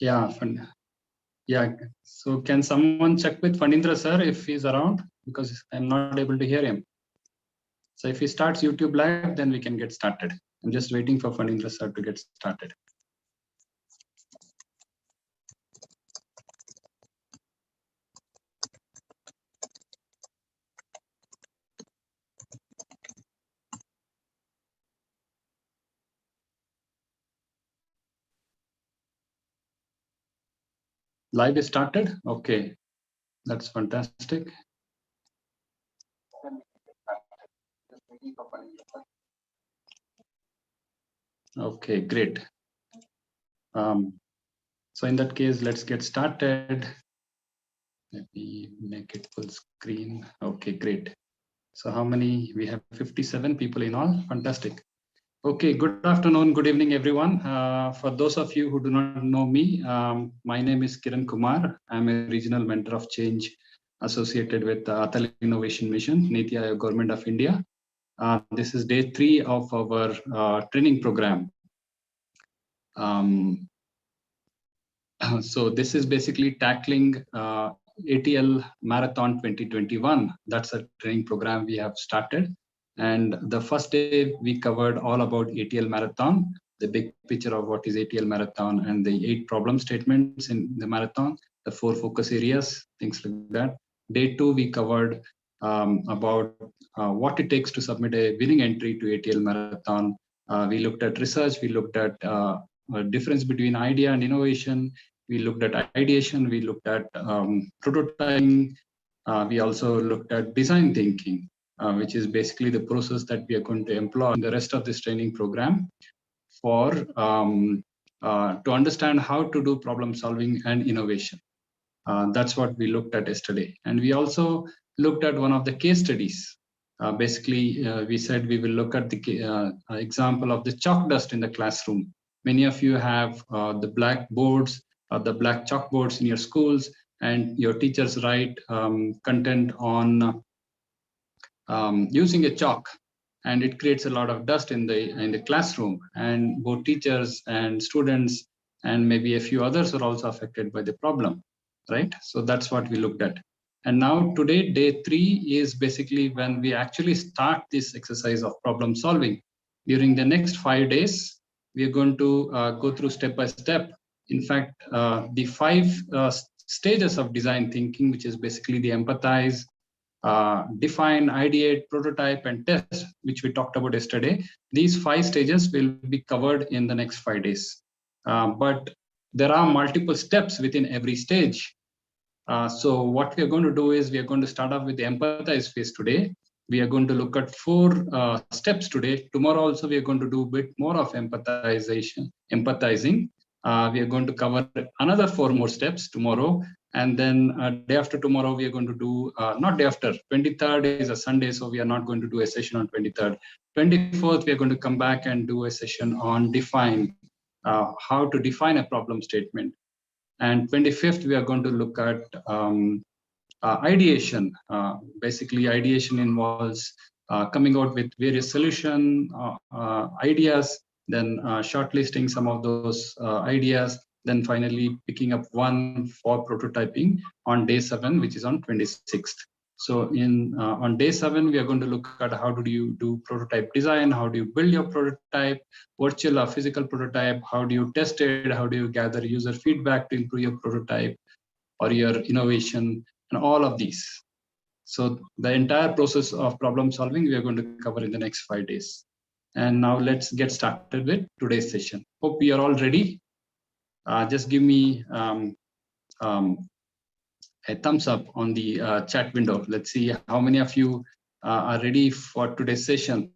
Yeah, yeah. So can someone check with Fanindra sir if he's around, because I'm not able to hear him. So if he starts YouTube live, then we can get started. I'm just waiting for Fanindra sir to get started. Live is started. Okay, that's fantastic. Okay, great. So in that case, let's get started. Let me make it full screen. Okay, great. So how many? We have 57 people in all. Fantastic. Okay, good afternoon, good evening, everyone. For those of you who do not know me, my name is Kiran Kumar. I'm a regional mentor of change associated with the ATL Innovation Mission, Niti Aayog Government of India. This is day 3 of our training program. So this is basically tackling ATL Marathon 2021. That's a training program we have started. And the first day we covered all about ATL Marathon, the big picture of what is ATL Marathon and the 8 problem statements in the marathon, the 4 focus areas, things like that. Day 2, we covered about what it takes to submit a winning entry to ATL Marathon. We looked at research, we looked at difference between idea and innovation. We looked at ideation, we looked at prototyping, we also looked at design thinking, which is basically the process that we are going to employ in the rest of this training program for to understand how to do problem solving and innovation. That's what we looked at yesterday. And we also looked at one of the case studies. We said we will look at the example of the chalk dust in the classroom. Many of you have the black boards or the black chalkboards in your schools, and your teachers write content on using a chalk, and it creates a lot of dust in the classroom. And both teachers and students and maybe a few others are also affected by the problem, right? So that's what we looked at. And now today, day 3 is basically when we actually start this exercise of problem solving. During the next 5 days, we are going to go through step by step. In fact, the 5 stages of design thinking, which is basically the empathize, define, ideate, prototype, and test, which we talked about yesterday. These 5 stages will be covered in the next 5 days. But there are multiple steps within every stage. So what we are going to do is we are going to start off with the empathize phase today. We are going to look at 4 steps today. Tomorrow also we are going to do a bit more of empathizing. We are going to cover another 4 more steps tomorrow. And then day after tomorrow, we are going to do, not day after, 23rd is a Sunday, so we are not going to do a session on 23rd. 24th, we are going to come back and do a session on define, how to define a problem statement. And 25th, we are going to look at ideation. Basically, ideation involves coming out with various solution ideas, then shortlisting some of those ideas, then finally picking up one for prototyping on day 7, which is on 26th. So on day 7, we are going to look at how do you do prototype design, how do you build your prototype, virtual or physical prototype, how do you test it, how do you gather user feedback to improve your prototype or your innovation, and all of these. So the entire process of problem solving we are going to cover in the next 5 days. And now let's get started with today's session. Hope you are all ready. Just give me a thumbs up on the chat window. Let's see how many of you are ready for today's session.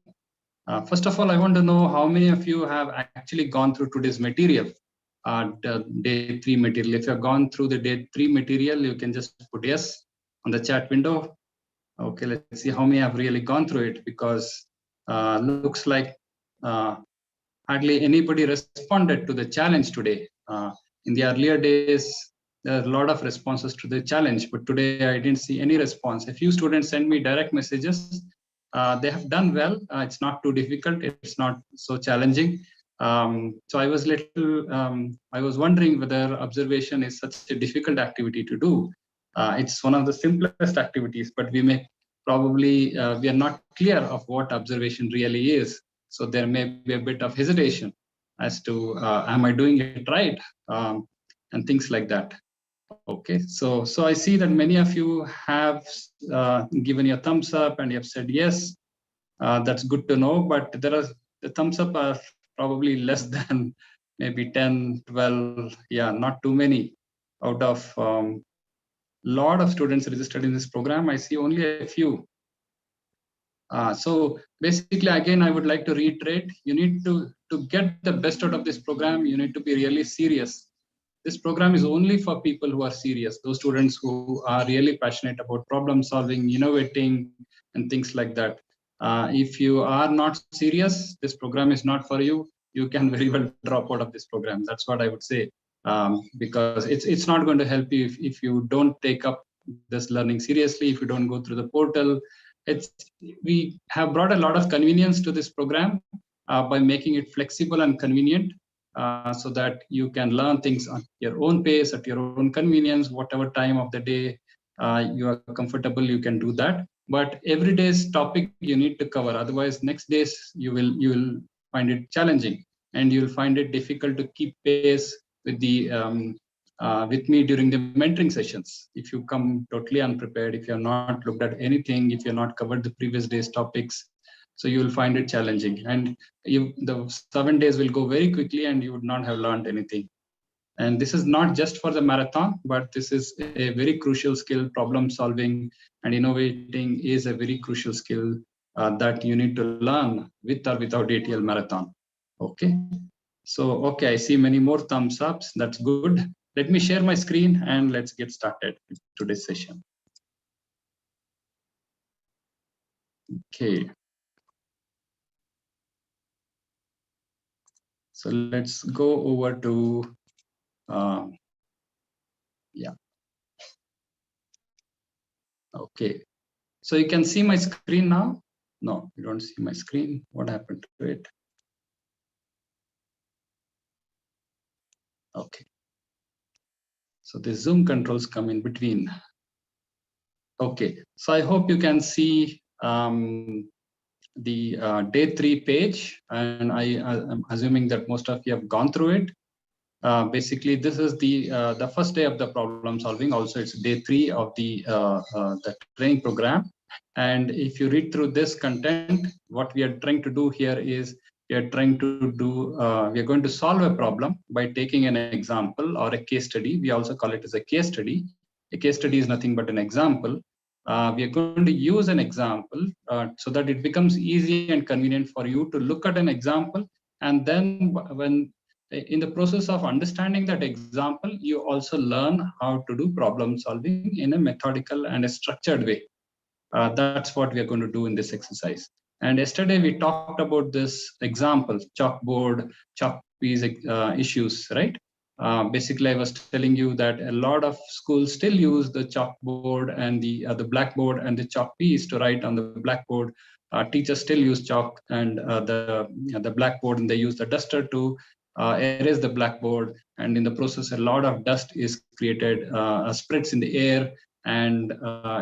First of all, I want to know how many of you have actually gone through today's material, the day 3 material. If you have gone through the day 3 material, you can just put yes on the chat window. Okay, let's see how many have really gone through it, because looks like hardly anybody responded to the challenge today. In the earlier days, there are a lot of responses to the challenge, but today I didn't see any response. A few students sent me direct messages. They have done well. It's not too difficult. It's not so challenging. So I was wondering whether observation is such a difficult activity to do. It's one of the simplest activities, but we are not clear of what observation really is. So there may be a bit of hesitation as to am I doing it right, and things like that. Okay, so I see that many of you have given your thumbs up and you have said yes. That's good to know, but the thumbs up are probably less than maybe 10, 12. Yeah, not too many. Out of lot of students registered in this program, I see only a few. So basically, again, I would like to reiterate, you need to get the best out of this program, you need to be really serious. This program is only for people who are serious, those students who are really passionate about problem solving, innovating, and things like that. If you are not serious, this program is not for you. You can very well drop out of this program. That's what I would say, because it's not going to help you if you don't take up this learning seriously, if you don't go through the portal. We have brought a lot of convenience to this program by making it flexible and convenient, so that you can learn things on your own pace, at your own convenience, whatever time of the day you are comfortable, you can do that. But every day's topic you need to cover. Otherwise, next days you will find it challenging, and you'll find it difficult to keep pace with me during the mentoring sessions. If you come totally unprepared, if you have not looked at anything, if you have not covered the previous day's topics, so you will find it challenging. And the 7 days will go very quickly and you would not have learned anything. And this is not just for the marathon, but this is a very crucial skill. Problem solving and innovating is a very crucial skill that you need to learn with or without ATL Marathon. Okay. So, okay, I see many more thumbs ups. That's good. Let me share my screen and let's get started with today's session. Okay. So let's go over to, yeah. Okay. So you can see my screen now? No, you don't see my screen. What happened to it? Okay. So the Zoom controls come in between. Okay. So I hope you can see the day 3 page, and I'm assuming that most of you have gone through it. Basically, this is the first day of the problem solving. Also, it's day 3 of the training program. And if you read through this content, what we are trying to do here is we are going to solve a problem by taking an example or a case study. We also call it as a case study. A case study is nothing but an example. We are going to use an example so that it becomes easy and convenient for you to look at an example. And then when in the process of understanding that example, you also learn how to do problem solving in a methodical and a structured way. That's what we are going to do in this exercise. And yesterday we talked about this example, chalkboard, chalk piece issues, right? Basically, I was telling you that a lot of schools still use the chalkboard and the blackboard and the chalk piece to write on the blackboard. Teachers still use chalk and the blackboard, and they use the duster to erase the blackboard. And in the process, a lot of dust is created, spreads in the air, and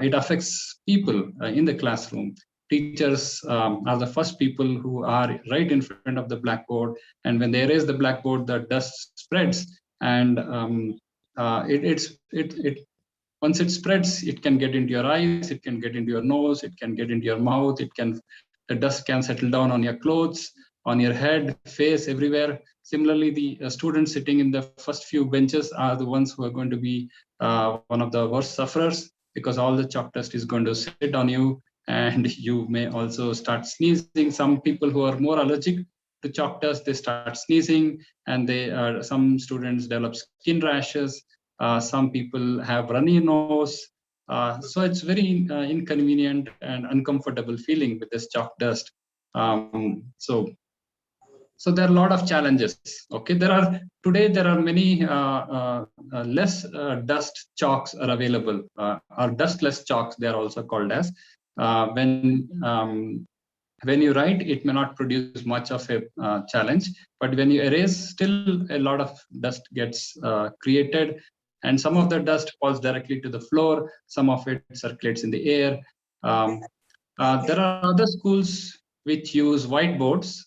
it affects people in the classroom. Teachers are the first people who are right in front of the blackboard, and when they erase the blackboard, the dust spreads, and once it spreads, it can get into your eyes, it can get into your nose, it can get into your mouth, the dust can settle down on your clothes, on your head, face, everywhere. Similarly, the students sitting in the first few benches are the ones who are going to be one of the worst sufferers, because all the chalk dust is going to sit on you, and you may also start sneezing. Some people who are more allergic to chalk dust, they start sneezing, and some students develop skin rashes. Some people have runny nose. So it's very inconvenient and uncomfortable feeling with this chalk dust. So there are a lot of challenges. Okay, today there are many less dust chalks are available, or dustless chalks they are also called as. When When you write, it may not produce much of a challenge, but when you erase, still a lot of dust gets created, and some of the dust falls directly to the floor, some of it circulates in the air. Um, there are other schools which use whiteboards.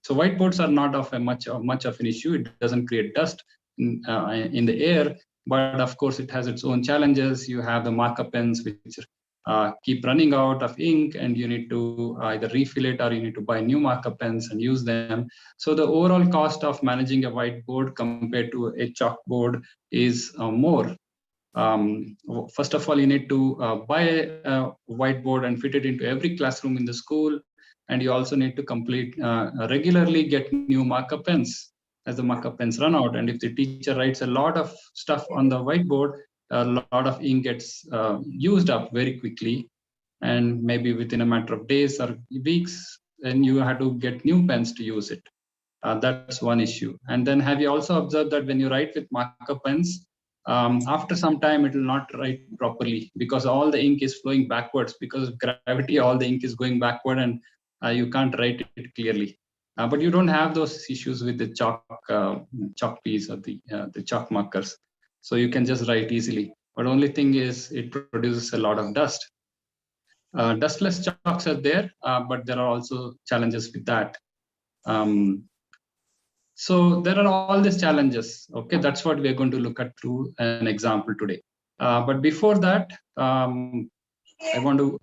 So whiteboards are not of a much of an issue. It doesn't create dust in the air, but of course it has its own challenges. You have the marker pens which keep running out of ink, and you need to either refill it or you need to buy new marker pens and use them. So the overall cost of managing a whiteboard compared to a chalkboard is more. First of all, you need to buy a whiteboard and fit it into every classroom in the school. And you also need to regularly get new marker pens as the marker pens run out. And if the teacher writes a lot of stuff on the whiteboard, a lot of ink gets used up very quickly. And maybe within a matter of days or weeks, then you have to get new pens to use it. That's one issue. And then have you also observed that when you write with marker pens, after some time it will not write properly because all the ink is flowing backwards because of gravity. All the ink is going backward, and you can't write it clearly. But you don't have those issues with the chalk piece or the chalk markers, so you can just write easily. But only thing is it produces a lot of dust. Dustless chalks are there, but there are also challenges with that. So there are all these challenges. Okay, that's what we are going to look at through an example today. But before that, I want to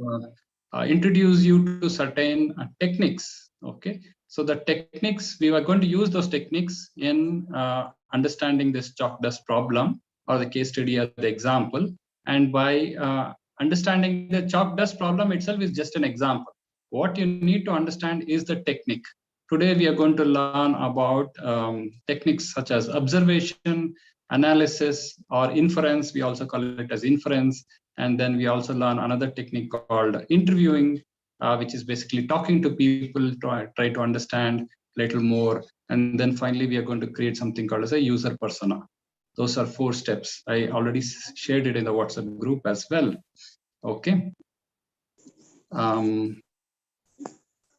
introduce you to certain techniques. Okay, so the techniques, we are going to use those techniques in understanding this chalk dust problem or the case study or the example. And by understanding the chalk dust problem itself is just an example. What you need to understand is the technique. Today, we are going to learn about techniques such as observation, analysis, or inference. We also call it as inference. And then we also learn another technique called interviewing, which is basically talking to people, try to understand a little more. And then finally, we are going to create something called as a user persona. Those are 4 steps. I already shared it in the WhatsApp group as well. Okay.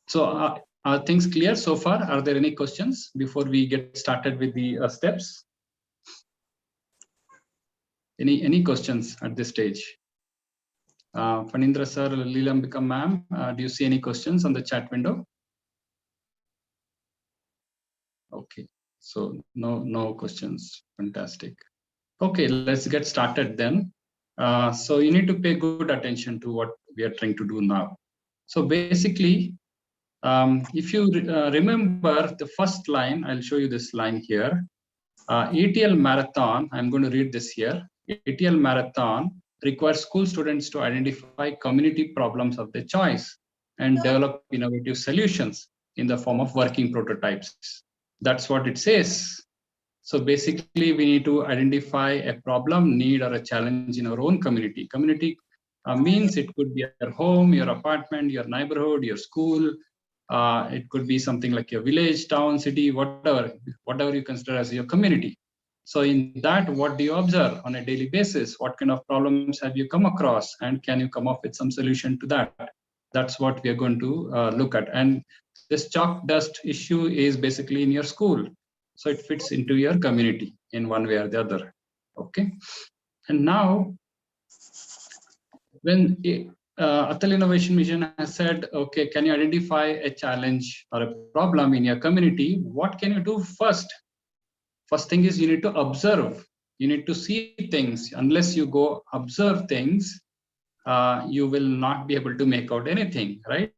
So are things clear so far? Are there any questions before we get started with the steps? Any questions at this stage? Phanindra sir, Leelambika ma'am, do you see any questions on the chat window? Okay, so no questions. Fantastic. Okay, let's get started then. So you need to pay good attention to what we are trying to do now. So basically, if you remember the first line, I'll show you this line here. ATL Marathon, I'm going to read this here. ATL Marathon requires school students to identify community problems of their choice and develop innovative solutions in the form of working prototypes. That's what it says. So basically, we need to identify a problem, need, or a challenge in our own community. Community means it could be your home, your apartment, your neighborhood, your school. It could be something like your village, town, city, whatever you consider as your community. So in that, what do you observe on a daily basis? What kind of problems have you come across? And can you come up with some solution to that? That's what we are going to look at. And this chalk dust issue is basically in your school. So it fits into your community in one way or the other. Okay. And now, when ATL Innovation Mission has said, okay, can you identify a challenge or a problem in your community? What can you do first? First thing is you need to observe. You need to see things. Unless you go observe things, you will not be able to make out anything, right?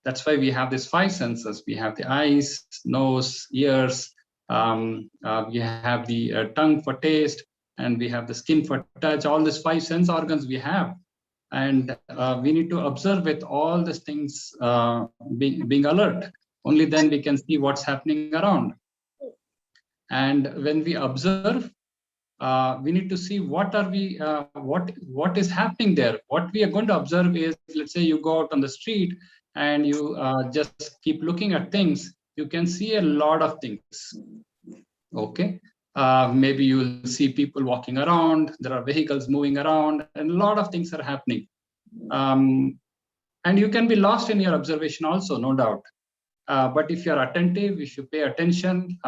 That's why we have these 5 senses. We have the eyes, nose, ears. We have the tongue for taste, and we have the skin for touch. All these 5 sense organs we have. And we need to observe with all these things being alert. Only then we can see what's happening around. And when we observe, we need to see what is happening there. What we are going to observe is, let's say you go out on the street and you just keep looking at things. You can see a lot of things. Okay. Maybe you'll see people walking around, there are vehicles moving around, and a lot of things are happening. And you can be lost in your observation also, no doubt. But if you're attentive, if you pay attention,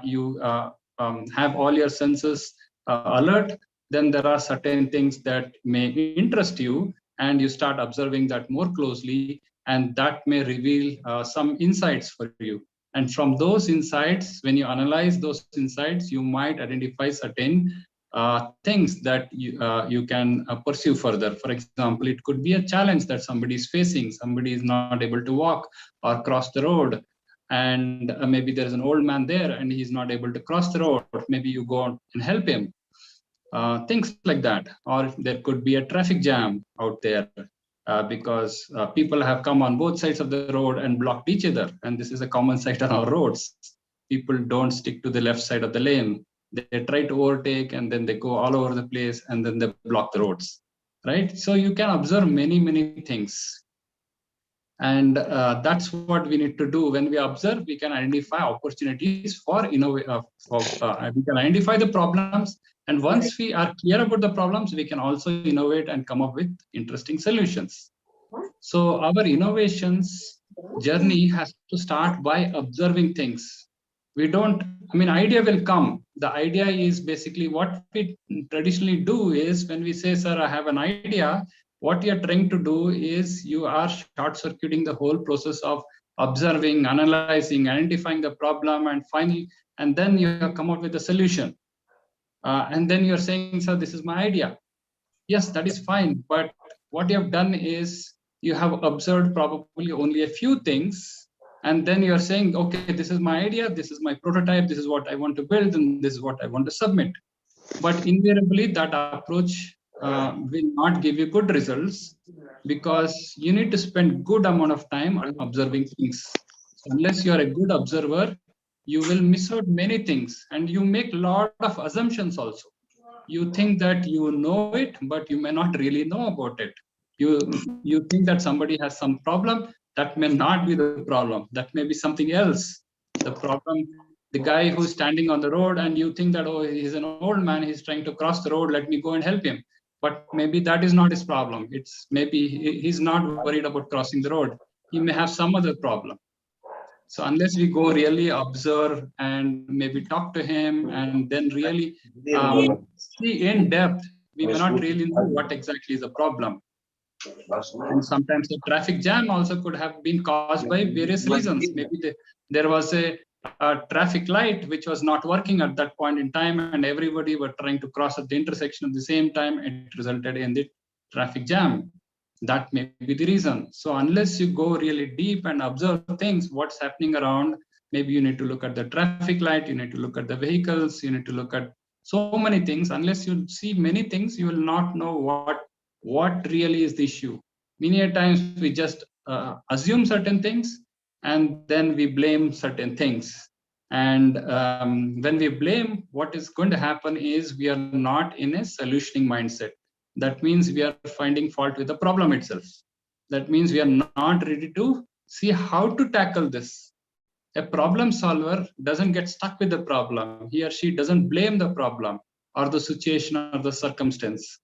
you have all your senses alert, then there are certain things that may interest you, and you start observing that more closely, and that may reveal some insights for you. And from those insights, when you analyze those insights, you might identify certain things that you can pursue further. For example, it could be a challenge that somebody is facing. Somebody is not able to walk or cross the road, and maybe there's an old man there and he's not able to cross the road. Maybe you go and help him, things like that. Or there could be a traffic jam out there, because people have come on both sides of the road and blocked each other, and this is a common sight on our roads. People don't stick to the left side of the lane. They try to overtake, and then they go all over the place, and then they block the roads, right? So you can observe many things. And that's what we need to do. When we observe, we can identify opportunities for we can identify the problems. And once we are clear about the problems, we can also innovate and come up with interesting solutions. So our innovations journey has to start by observing things. We don't, I mean, idea will come. The idea is basically what we traditionally do is when we say, sir, I have an idea, what you're trying to do is you are short circuiting the whole process of observing, analyzing, identifying the problem, and finally, and then you have come up with a solution. And then you're saying, sir, this is my idea. Yes, that is fine. But what you have done is you have observed probably only a few things. And then you're saying, okay, this is my idea, this is my prototype, this is what I want to build, and this is what I want to submit. But invariably, that approach will not give you good results, because you need to spend good amount of time observing things. So unless you are a good observer, you will miss out many things, and you make a lot of assumptions also. You think that you know it, but you may not really know about it. You think that somebody has some problem. That may not be the problem. That may be something else. The problem, the guy who's standing on the road, and you think that, oh, he's an old man, he's trying to cross the road, let me go and help him. But maybe that is not his problem. It's maybe he's not worried about crossing the road. He may have some other problem. So unless we go really observe and maybe talk to him and then really see in depth, we may not really know what exactly is the problem. And sometimes the traffic jam also could have been caused by various reasons. Maybe there was a traffic light which was not working at that point in time, and everybody were trying to cross at the intersection at the same time. It resulted in the traffic jam. That may be the reason. So unless you go really deep and observe things, what's happening around, maybe you need to look at the traffic light, you need to look at the vehicles, you need to look at so many things. Unless you see many things, you will not know what really is the issue. Many a times we just assume certain things, and then we blame certain things. And when we blame, what is going to happen is we are not in a solutioning mindset. That means we are finding fault with the problem itself. That means we are not ready to see how to tackle this. A problem solver doesn't get stuck with the problem. He or she doesn't blame the problem or the situation or the circumstance.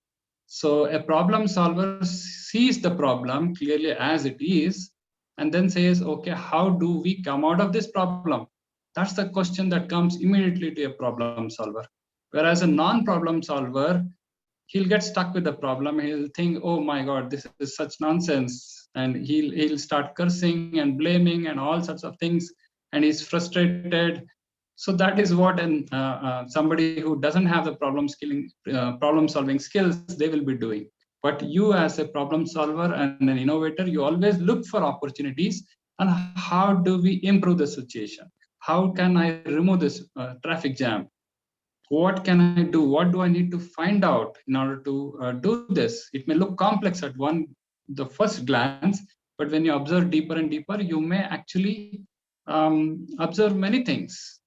So a problem solver sees the problem clearly as it is, and then says, okay, how do we come out of this problem? That's the question that comes immediately to a problem solver. Whereas a non-problem solver, he'll get stuck with the problem. He'll think, oh my God, this is such nonsense. And he'll start cursing and blaming and all sorts of things. And he's frustrated. So that is what somebody who doesn't have the problem solving skills, they will be doing. But you as a problem solver and an innovator, you always look for opportunities. And how do we improve the situation? How can I remove this traffic jam? What can I do? What do I need to find out in order to do this? It may look complex at the first glance, but when you observe deeper and deeper, you may actually observe many things.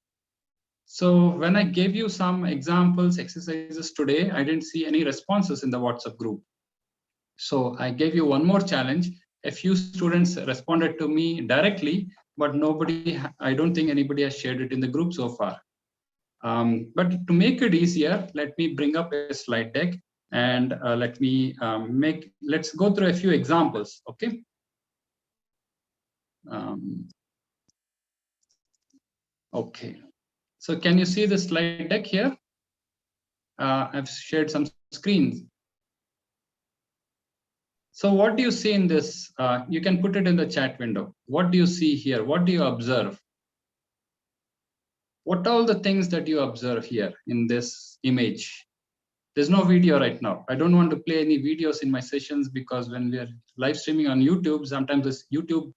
So when I gave you some examples, exercises today, I didn't see any responses in the WhatsApp group. So I gave you one more challenge. A few students responded to me directly, but I don't think anybody has shared it in the group so far. But to make it easier, let me bring up a slide deck and let's go through a few examples, okay? Okay. So can you see the slide deck here? I've shared some screens. So what do you see in this? You can put it in the chat window. What do you see here? What do you observe? What are all the things that you observe here in this image? There's no video right now. I don't want to play any videos in my sessions because when we are live streaming on YouTube, sometimes this YouTube,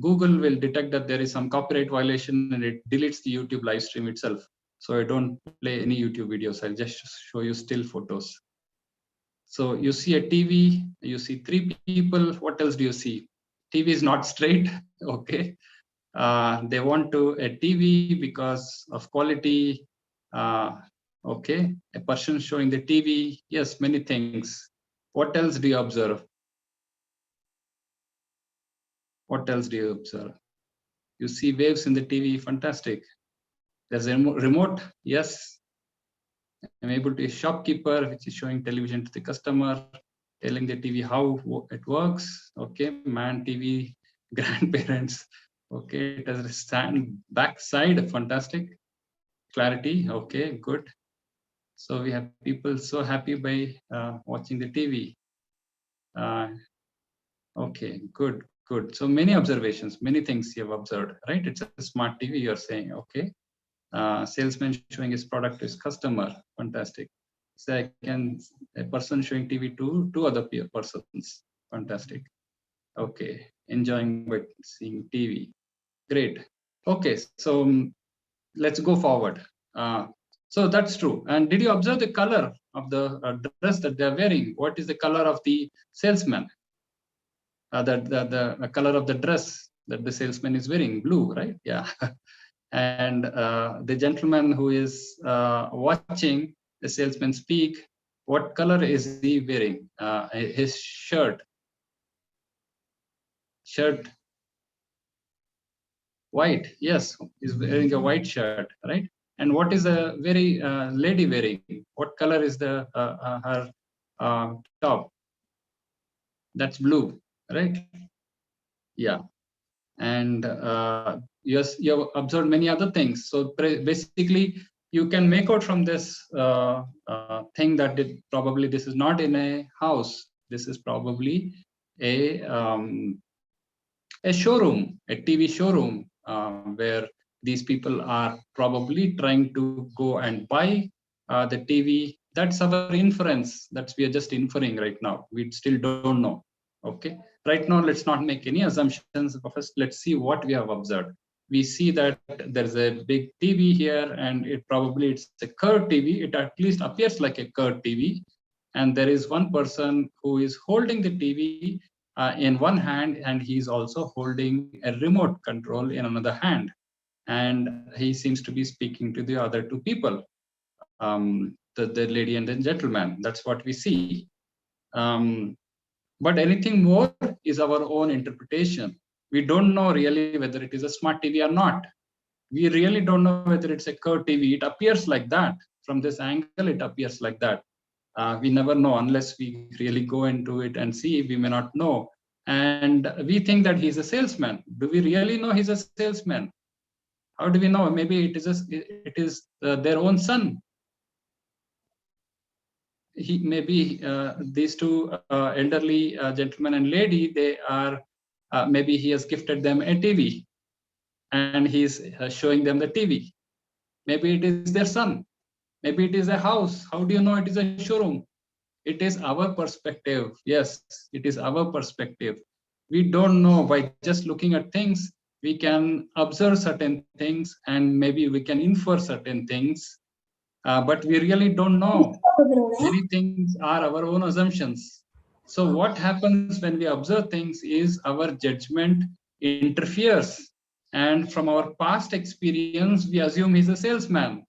Google will detect that there is some copyright violation and it deletes the YouTube live stream itself. So I don't play any YouTube videos. I'll just show you still photos. So you see a TV, you see 3 people. What else do you see? TV is not straight. Okay. They want a TV because of quality. Okay, a person showing the TV. Yes, many things. What else do you observe? What else do you observe? You see waves in the TV. Fantastic. There's a remote. Yes. I'm able to a shopkeeper, which is showing television to the customer, telling the TV how it works. Okay, man, TV, grandparents. Okay, it has a stand backside. Fantastic. Clarity. Okay, good. So we have people so happy by watching the TV. Okay, good, good. So many observations, many things you have observed, right? It's a smart TV, you're saying, okay. Salesman showing his product to his customer, fantastic. So a person showing TV to 2 other persons, fantastic. Okay, enjoying by seeing TV, great. Okay, so let's go forward. So that's true. And did you observe the color of the dress that they're wearing? What is the color of the salesman? The color of the dress that the salesman is wearing, blue, right? Yeah. And the gentleman who is watching the salesman speak, what color is he wearing? His shirt, white. Yes, he's wearing a white shirt, right? And what is a very lady wearing? What color is the her top? That's blue, right? Yeah. And yes, you have observed many other things. So basically, you can make out from this thing that probably this is not in a house. This is probably a showroom, a TV showroom, where these people are probably trying to go and buy the TV. That's our inference. That's we are just inferring right now. We still don't know. Okay. Right now, let's not make any assumptions. First, let's see what we have observed. We see that there's a big TV here, and it's a curved TV. It at least appears like a curved TV. And there is one person who is holding the TV in one hand, and he's also holding a remote control in another hand. And he seems to be speaking to the other 2 people, the lady and the gentleman. That's what we see. But anything more is our own interpretation. We don't know really whether it is a smart TV or not. We really don't know whether it's a curved TV. It appears like that. From this angle, it appears like that. We never know unless we really go into it and see. We may not know. And we think that he's a salesman. Do we really know he's a salesman? How do we know? Maybe it is their own son. Maybe these 2 elderly gentleman and lady, they are maybe he has gifted them a TV, and he's showing them the TV. Maybe it is their son. Maybe it is a house. How do you know it is a showroom? It is our perspective. Yes, it is our perspective. We don't know. By just looking at things, we can observe certain things, and maybe we can infer certain things, but we really don't know. Many things are our own assumptions. So what happens when we observe things is our judgment interferes. And from our past experience, we assume he's a salesman,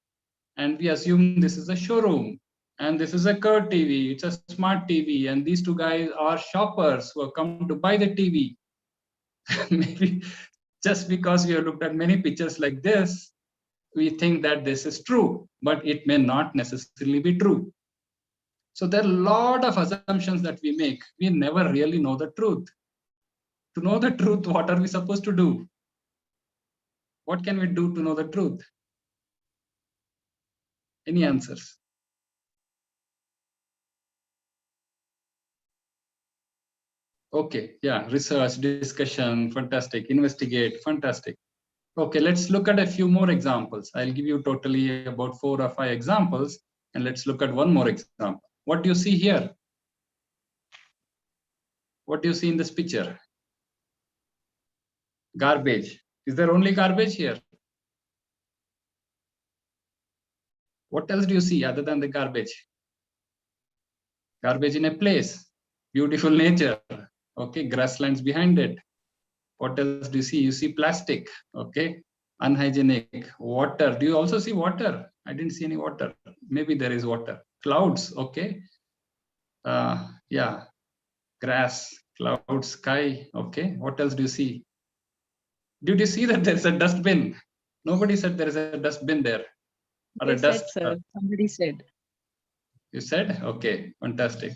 and we assume this is a showroom, and this is a curved TV, it's a smart TV, and these 2 guys are shoppers who have come to buy the TV. Maybe just because we have looked at many pictures like this, we think that this is true, but it may not necessarily be true. So there are a lot of assumptions that we make. We never really know the truth. To know the truth, what are we supposed to do? What can we do to know the truth? Any answers? Okay, yeah, research, discussion, fantastic, investigate, fantastic. Okay, let's look at a few more examples. I'll give you totally about 4 or 5 examples, and let's look at one more example. What do you see here? What do you see in this picture? Garbage. Is there only garbage here? What else do you see other than the garbage? Garbage in a place, beautiful nature, okay, grasslands behind it. What else do you see? You see plastic, okay, unhygienic, water. Do you also see water? I didn't see any water. Maybe there is water. Clouds, okay. Yeah, grass, cloud, sky, okay. What else do you see? Did you see that there's a dustbin? Nobody said there is a dustbin there. Or They a dust. said, sir. Somebody said. You said? Okay, fantastic.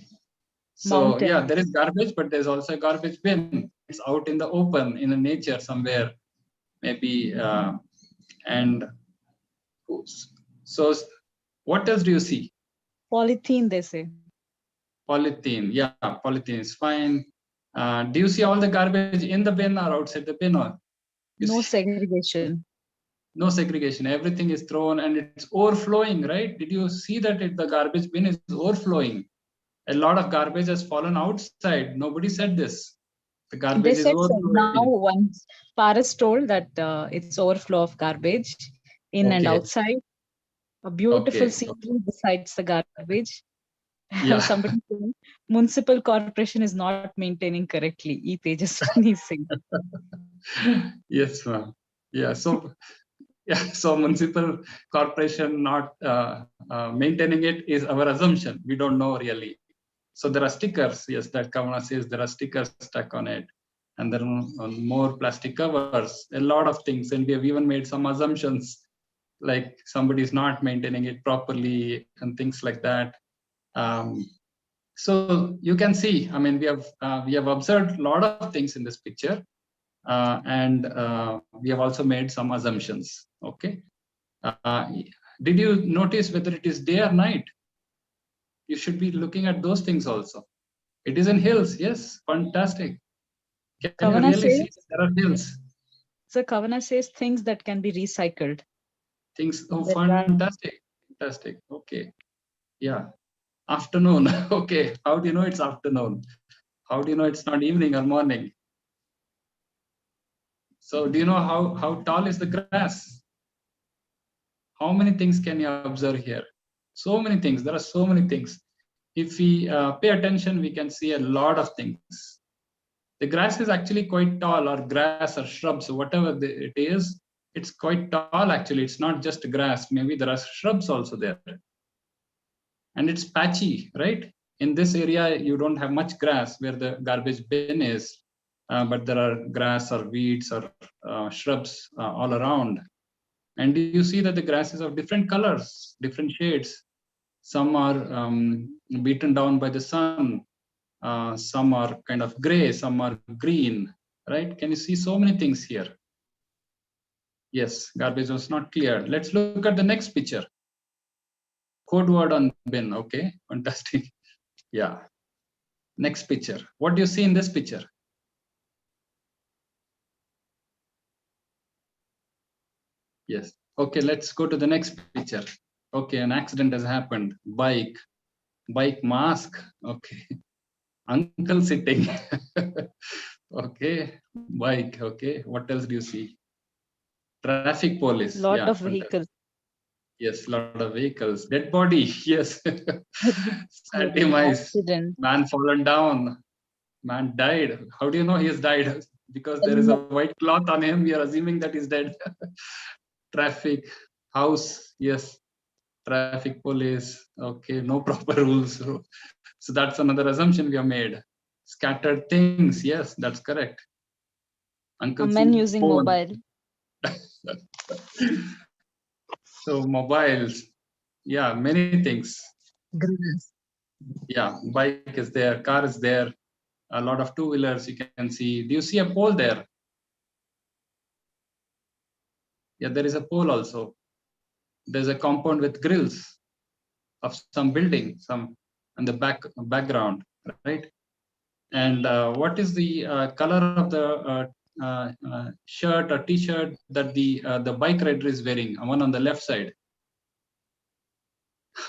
So Mountain. yeah, there is garbage, but there's also a garbage bin. It's out in the open, in a nature somewhere, maybe. And so, what else do you see? Polythene, they say. Polythene. Yeah, polythene is fine. Do you see all the garbage in the bin or outside the bin? Or No see? segregation. No segregation. Everything is thrown and it's overflowing, right? Did you see that the garbage bin is overflowing? A lot of garbage has fallen outside. Nobody said this. The garbage They is said so. Now, overflowing. once Paris told that it's overflow of garbage in and Okay. outside. A beautiful Okay. scenery besides the garbage. Yeah. Somebody said, municipal corporation is not maintaining correctly. E Tejaswini is saying. Yes, ma'am. Yeah. So, yeah. So municipal corporation not maintaining it is our assumption. We don't know really. So there are stickers. Yes, that Kavana says there are stickers stuck on it, and there are more plastic covers. A lot of things, and we have even made some assumptions, like somebody is not maintaining it properly and things like that. Um, so you can see, I mean, we have observed a lot of things in this picture, and we have also made some assumptions. Okay, did you notice whether it is day or night? You should be looking at those things also. It is in hills, yes, fantastic. Can you Kavana really see says, that there are hills? so Kavana says things that can be recycled. Things, oh, There are fantastic, fantastic. Okay, yeah. Afternoon, okay. How do you know it's afternoon? How do you know it's not evening or morning? So do you know how tall is the grass? How many things can you observe here? So many things. There are so many things. If we pay attention, we can see a lot of things. The grass is actually quite tall, or grass or shrubs, whatever it is, it's quite tall actually. It's not just grass. Maybe there are shrubs also there. And it's patchy, right? In this area, you don't have much grass where the garbage bin is, but there are grass or weeds or shrubs all around. And you see that the grass is of different colors, different shades. Some are beaten down by the sun. Some are kind of gray, some are green, right? Can you see so many things here? Yes, garbage was not clear. Let's look at the next picture. Code word on bin, okay, fantastic. Yeah. Next picture. What do you see in this picture? Yes. Okay, let's go to the next picture. Okay, an accident has happened. Bike mask. Okay. Uncle sitting. Okay. Bike. Okay. What else do you see? Traffic police. lot Yeah. of vehicles. Yes, lot of vehicles. Dead body. Yes. Sad demise. Accident. Man fallen down. Man died. How do you know he has died? Because there is a white cloth on him. We are assuming that he's dead. Traffic. House. Yes. Traffic police. Okay. No proper rules. So that's another assumption we have made. Scattered things. Yes, that's correct. A Uncle man seeing using phone. mobile. So mobiles. Yeah, many things. Grass. Yeah, bike is there, car is there. a lot of two-wheelers you can see. Do you see a pole there? Yeah, there is a pole also. There's a compound with grills of some building, some in the background, right? And what is the color of the shirt or t-shirt that the bike rider is wearing? One on the left side.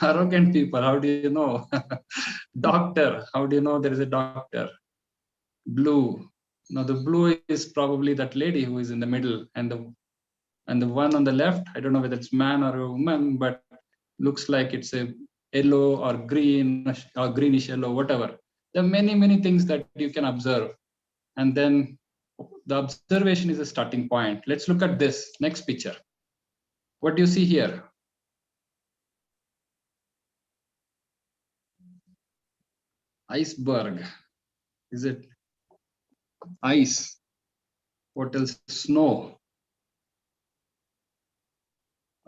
Arrogant people, how do you know? Doctor, how do you know there is a doctor? Blue. Now the blue is probably that lady who is in the middle, and the one on the left, I don't know whether it's man or a woman, but looks like it's a yellow or green or greenish yellow, whatever. There are many things that you can observe, and then the observation is a starting point. Let's look at this next picture. What do you see here? Iceberg. Is it ice? What else? Snow.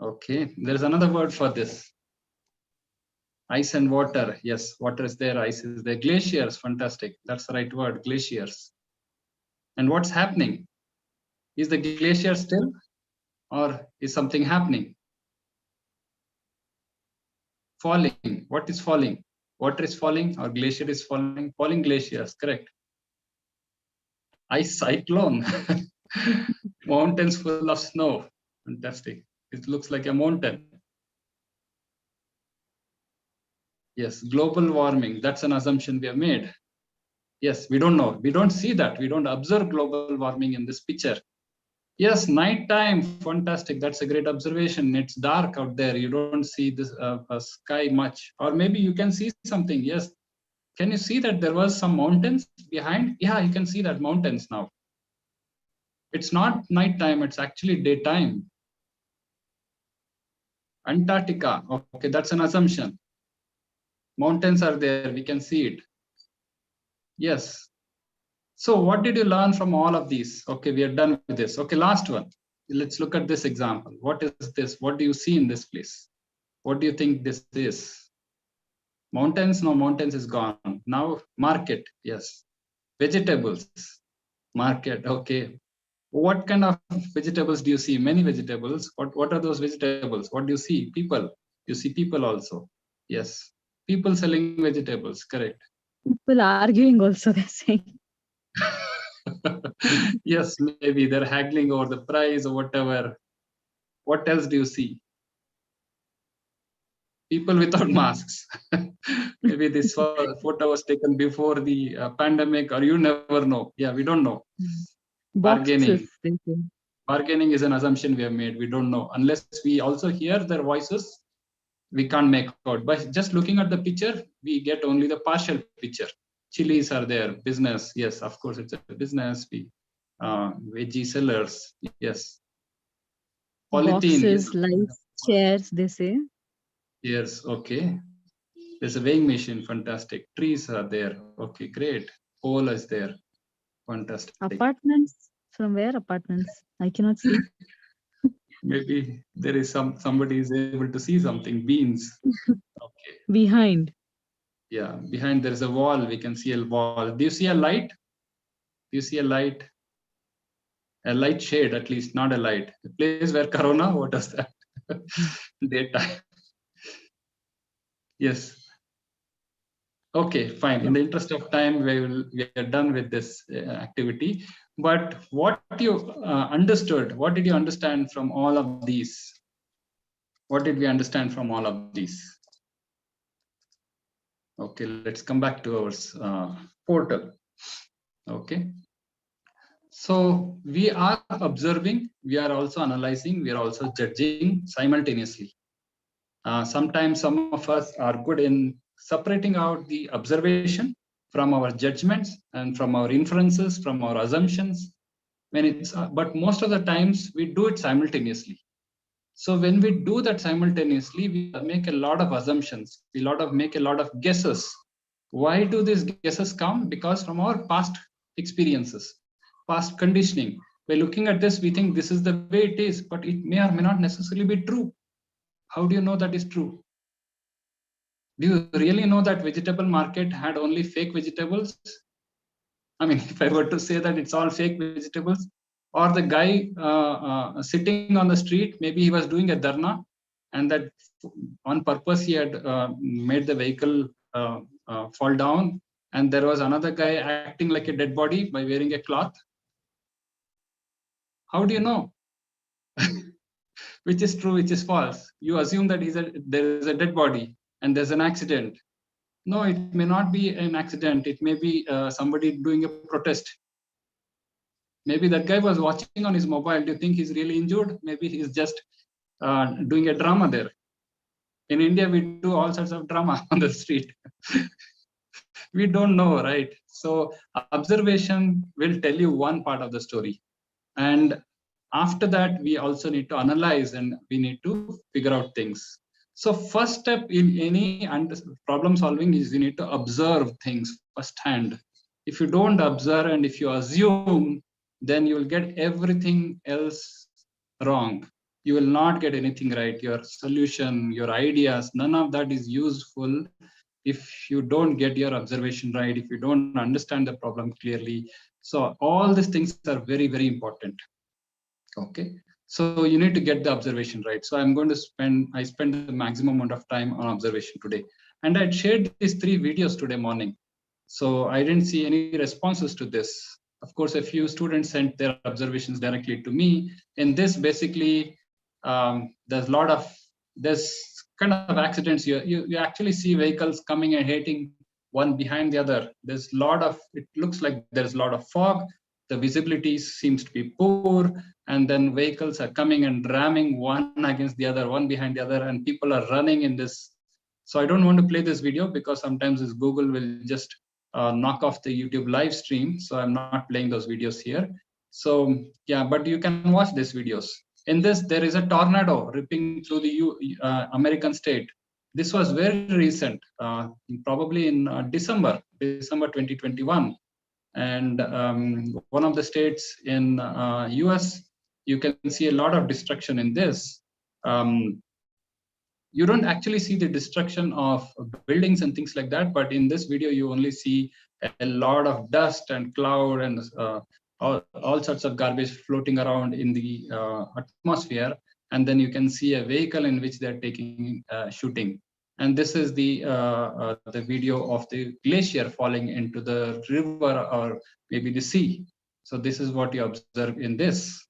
Okay, there's another word for this. Ice and water. Yes, water is there, ice is there. Glaciers, fantastic. That's the right word, glaciers. And what's happening? Is the glacier still, or is something happening? Falling. What is falling? Water is falling or glacier is falling? Falling glaciers, correct. Ice cyclone. Mountains full of snow. Fantastic. It looks like a mountain. Yes, global warming. That's an assumption we have made. Yes, we don't know. We don't see that. We don't observe global warming in this picture. Yes, nighttime. Fantastic. That's a great observation. It's dark out there. You don't see this sky much. Or maybe you can see something. Yes. Can you see that there was some mountains behind? Yeah, you can see that mountains now. It's not nighttime. It's actually daytime. Antarctica. Okay, that's an assumption. Mountains are there. We can see it. Yes. So what did you learn from all of these? Okay, we are done with this. Okay, last one. Let's look at this example. What is this? What do you see in this place? What do you think this is? Mountains? No, mountains is gone. Now market. Yes. Vegetables. Market. Okay. What kind of vegetables do you see? Many vegetables. What are those vegetables? What do you see? People. You see people also. Yes. People selling vegetables. Correct. People arguing also, they're saying. Yes, maybe they're haggling over the price or whatever. What else do you see? People without masks. Maybe this photo was taken before the pandemic, or you never know. Yeah, we don't know. Bargaining. Boxes, they say. Bargaining is an assumption we have made. We don't know. Unless we also hear their voices, we can't make out. But just looking at the picture, we get only the partial picture. Chilies are there. Business. Yes, of course, it's a business. Veggie sellers. Yes. Polythene. Boxes, lights, chairs, they say. Yes, okay. There's a weighing machine, fantastic. Trees are there. Okay, great. Pole is there. Fantastic. Apartments? From where apartments? I cannot see. Maybe there is somebody is able to see something. Beans. Okay. Behind. Yeah, behind there is a wall. We can see a wall. Do you see a light? Do you see a light? A light shade, at least, not a light. A place where Corona, what is that? Daytime. Yes. Okay, fine. In the interest of time, we are done with this activity. But what you understood, what did you understand from all of these? What did we understand from all of these? Okay, let's come back to our portal. Okay. So we are observing, we are also analyzing, we are also judging simultaneously. Sometimes some of us are good in separating out the observation from our judgments and from our inferences, from our assumptions. But most of the times we do it simultaneously. So when we do that simultaneously, we make a lot of assumptions. We make a lot of guesses. Why do these guesses come? Because from our past experiences, past conditioning. By looking at this, we think this is the way it is, but it may or may not necessarily be true. How do you know that is true? Do you really know that vegetable market had only fake vegetables? I mean, if I were to say that it's all fake vegetables, or the guy sitting on the street, maybe he was doing a dharna, and that on purpose he had made the vehicle fall down, and there was another guy acting like a dead body by wearing a cloth. How do you know which is true, which is false? You assume that there is a dead body and there's an accident. No, it may not be an accident. It may be somebody doing a protest. Maybe that guy was watching on his mobile. Do you think he's really injured? Maybe he's just doing a drama there. In India, we do all sorts of drama on the street. We don't know, right? So observation will tell you one part of the story. And after that, we also need to analyze and we need to figure out things. So first step in any problem solving is you need to observe things firsthand. If you don't observe and if you assume, then you will get everything else wrong. You will not get anything right. Your solution, your ideas, none of that is useful if you don't get your observation right, if you don't understand the problem clearly. So all these things are very, very important. Okay, so you need to get the observation right. So I'm going to I spend the maximum amount of time on observation today. And I shared these 3 videos today morning. So I didn't see any responses to this. Of course, a few students sent their observations directly to me. In this, basically, there's kind of accidents. You actually see vehicles coming and hitting one behind the other. It looks like there's a lot of fog. The visibility seems to be poor, and then vehicles are coming and ramming one against the other, one behind the other, and people are running in this. So I don't want to play this video because sometimes this Google will just knock off the YouTube live stream. So I'm not playing those videos here. So yeah, but you can watch these videos. In this, there is a tornado ripping through the American state. This was very recent, probably in December 2021. And one of the states in US, you can see a lot of destruction in this. You don't actually see the destruction of buildings and things like that, but in this video, you only see a lot of dust and cloud and all sorts of garbage floating around in the atmosphere. And then you can see a vehicle in which they're taking shooting. And this is the video of the glacier falling into the river or maybe the sea. So this is what you observe in this.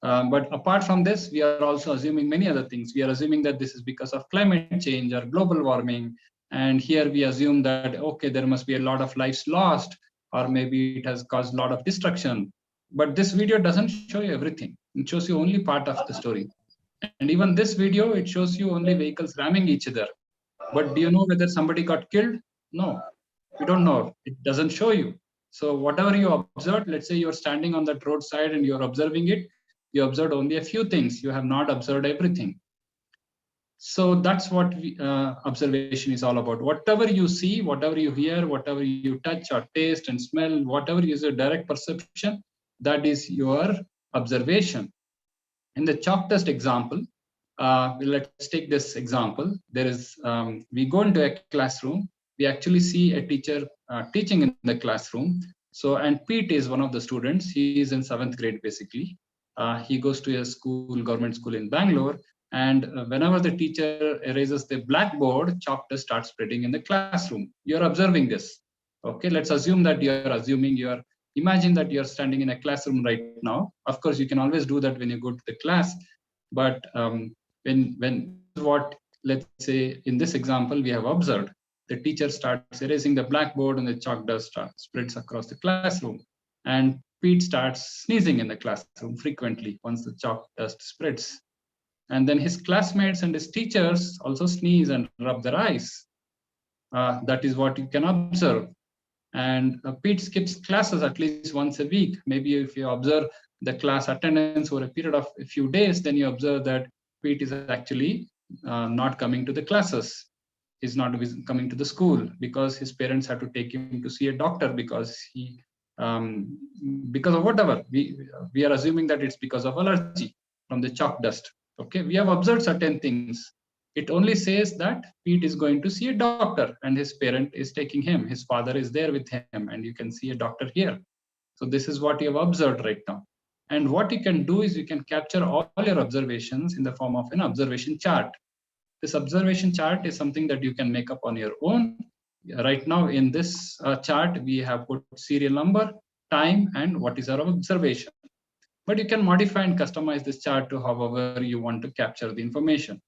But apart from this, we are also assuming many other things. We are assuming that this is because of climate change or global warming. And here we assume that, okay, there must be a lot of lives lost, or maybe it has caused a lot of destruction. But this video doesn't show you everything. It shows you only part of the story. And even this video, it shows you only vehicles ramming each other. But do you know whether somebody got killed? No, we don't know. It doesn't show you. So whatever you observed, let's say you're standing on that roadside and you're observing it, you observed only a few things. You have not observed everything. So that's what observation is all about. Whatever you see, whatever you hear, whatever you touch or taste and smell, whatever is your direct perception, that is your observation. In the chalk dust example, let's take this example. There is, we go into a classroom. We actually see a teacher teaching in the classroom. So, and Pete is one of the students. He is in 7th grade, basically. He goes to a school, government school in Bangalore. And whenever the teacher erases the blackboard, chalk dust starts spreading in the classroom. You're observing this. Okay, let's assume that imagine that you're standing in a classroom right now. Of course, you can always do that when you go to the class. But let's say in this example, we have observed, the teacher starts erasing the blackboard and the chalk dust spreads across the classroom. And Pete starts sneezing in the classroom frequently once the chalk dust spreads. And then his classmates and his teachers also sneeze and rub their eyes. That is what you can observe. And Pete skips classes at least once a week. Maybe if you observe the class attendance over a period of a few days, then you observe that Pete is actually not coming to the classes. He's not coming to the school because his parents had to take him to see a doctor because because of whatever. We are assuming that it's because of allergy from the chalk dust. Okay, we have observed certain things. It only says that Pete is going to see a doctor and his parent is taking him. His father is there with him, and you can see a doctor here. So this is what you have observed right now. And what you can do is you can capture all your observations in the form of an observation chart. This observation chart is something that you can make up on your own. Right now in this chart, we have put serial number, time, and what is our observation. But you can modify and customize this chart to however you want to capture the information.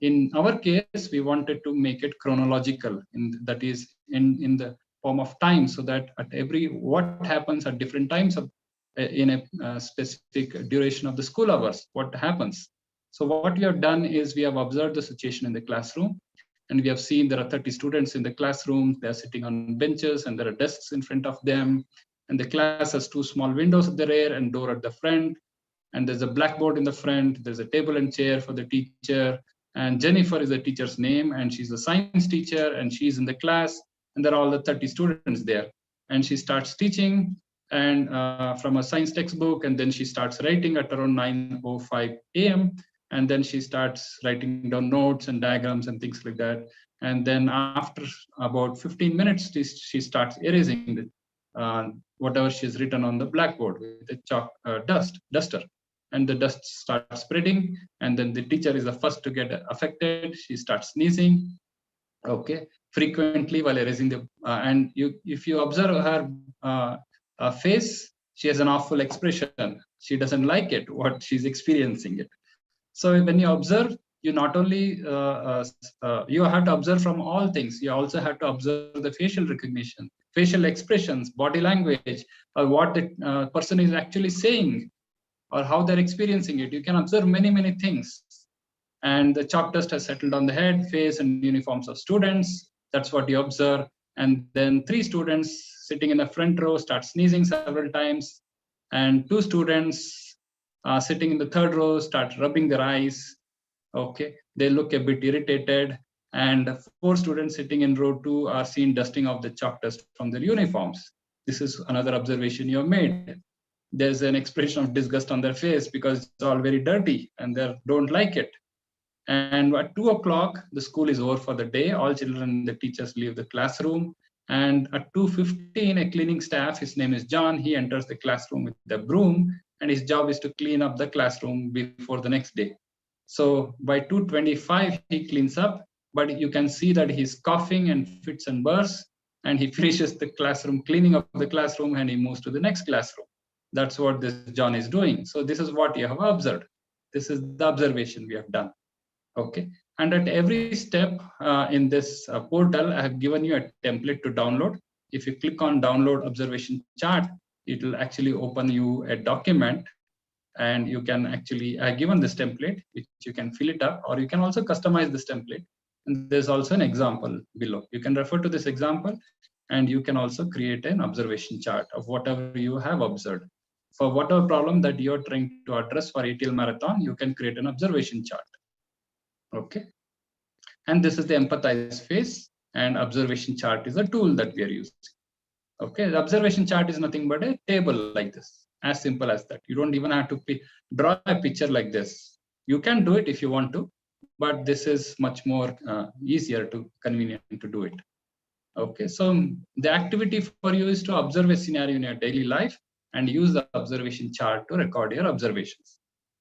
In our case, we wanted to make it chronological, that is in the form of time, so that at every what happens at different times of in a specific duration of the school hours, what happens. So what we have done is we have observed the situation in the classroom, and we have seen there are 30 students in the classroom. They're sitting on benches and there are desks in front of them. And the class has two small windows at the rear and door at the front. And there's a blackboard in the front. There's a table and chair for the teacher. And Jennifer is the teacher's name, and she's a science teacher, and she's in the class. And there are all the 30 students there. And she starts teaching and from a science textbook, and then she starts writing at around 9:05 a.m. And then she starts writing down notes and diagrams and things like that. And then after about 15 minutes, she starts erasing whatever she's written on the blackboard with a chalk duster. And the dust starts spreading, and then the teacher is the first to get affected. She starts sneezing, okay, frequently while erasing the, and if you observe her face, she has an awful expression. She doesn't like it, what she's experiencing it. So when you observe, you not only, you have to observe from all things, you also have to observe the facial recognition, facial expressions, body language, or what the person is actually saying, or how they're experiencing it. You can observe many, many things. And the chalk dust has settled on the head, face, and uniforms of students. That's what you observe. And then 3 students sitting in the front row start sneezing several times. And 2 students sitting in the third row start rubbing their eyes. Okay, they look a bit irritated. And 4 students sitting in row 2 are seen dusting off the chalk dust from their uniforms. This is another observation you have made. There's an expression of disgust on their face because it's all very dirty and they don't like it. And at 2 o'clock, the school is over for the day. All children and the teachers leave the classroom. And at 2:15, a cleaning staff, his name is John, he enters the classroom with the broom, and his job is to clean up the classroom before the next day. So by 2:25, he cleans up, but you can see that he's coughing and fits and bursts, and he finishes the classroom, cleaning up the classroom, and he moves to the next classroom. That's what this John is doing. So this is what you have observed. This is the observation we have done. Okay. And at every step in this portal, I have given you a template to download. If you click on download observation chart, it will actually open you a document, and you can actually, I have given this template, which you can fill it up, or you can also customize this template. And there's also an example below. You can refer to this example, and you can also create an observation chart of whatever you have observed. For whatever problem that you're trying to address for ATL Marathon, you can create an observation chart. Okay. And this is the empathize phase, and observation chart is a tool that we are using. Okay. The observation chart is nothing but a table like this, as simple as that. You don't even have to draw a picture like this. You can do it if you want to, but this is much more easier to convenient to do it. Okay. So the activity for you is to observe a scenario in your daily life and use the observation chart to record your observations.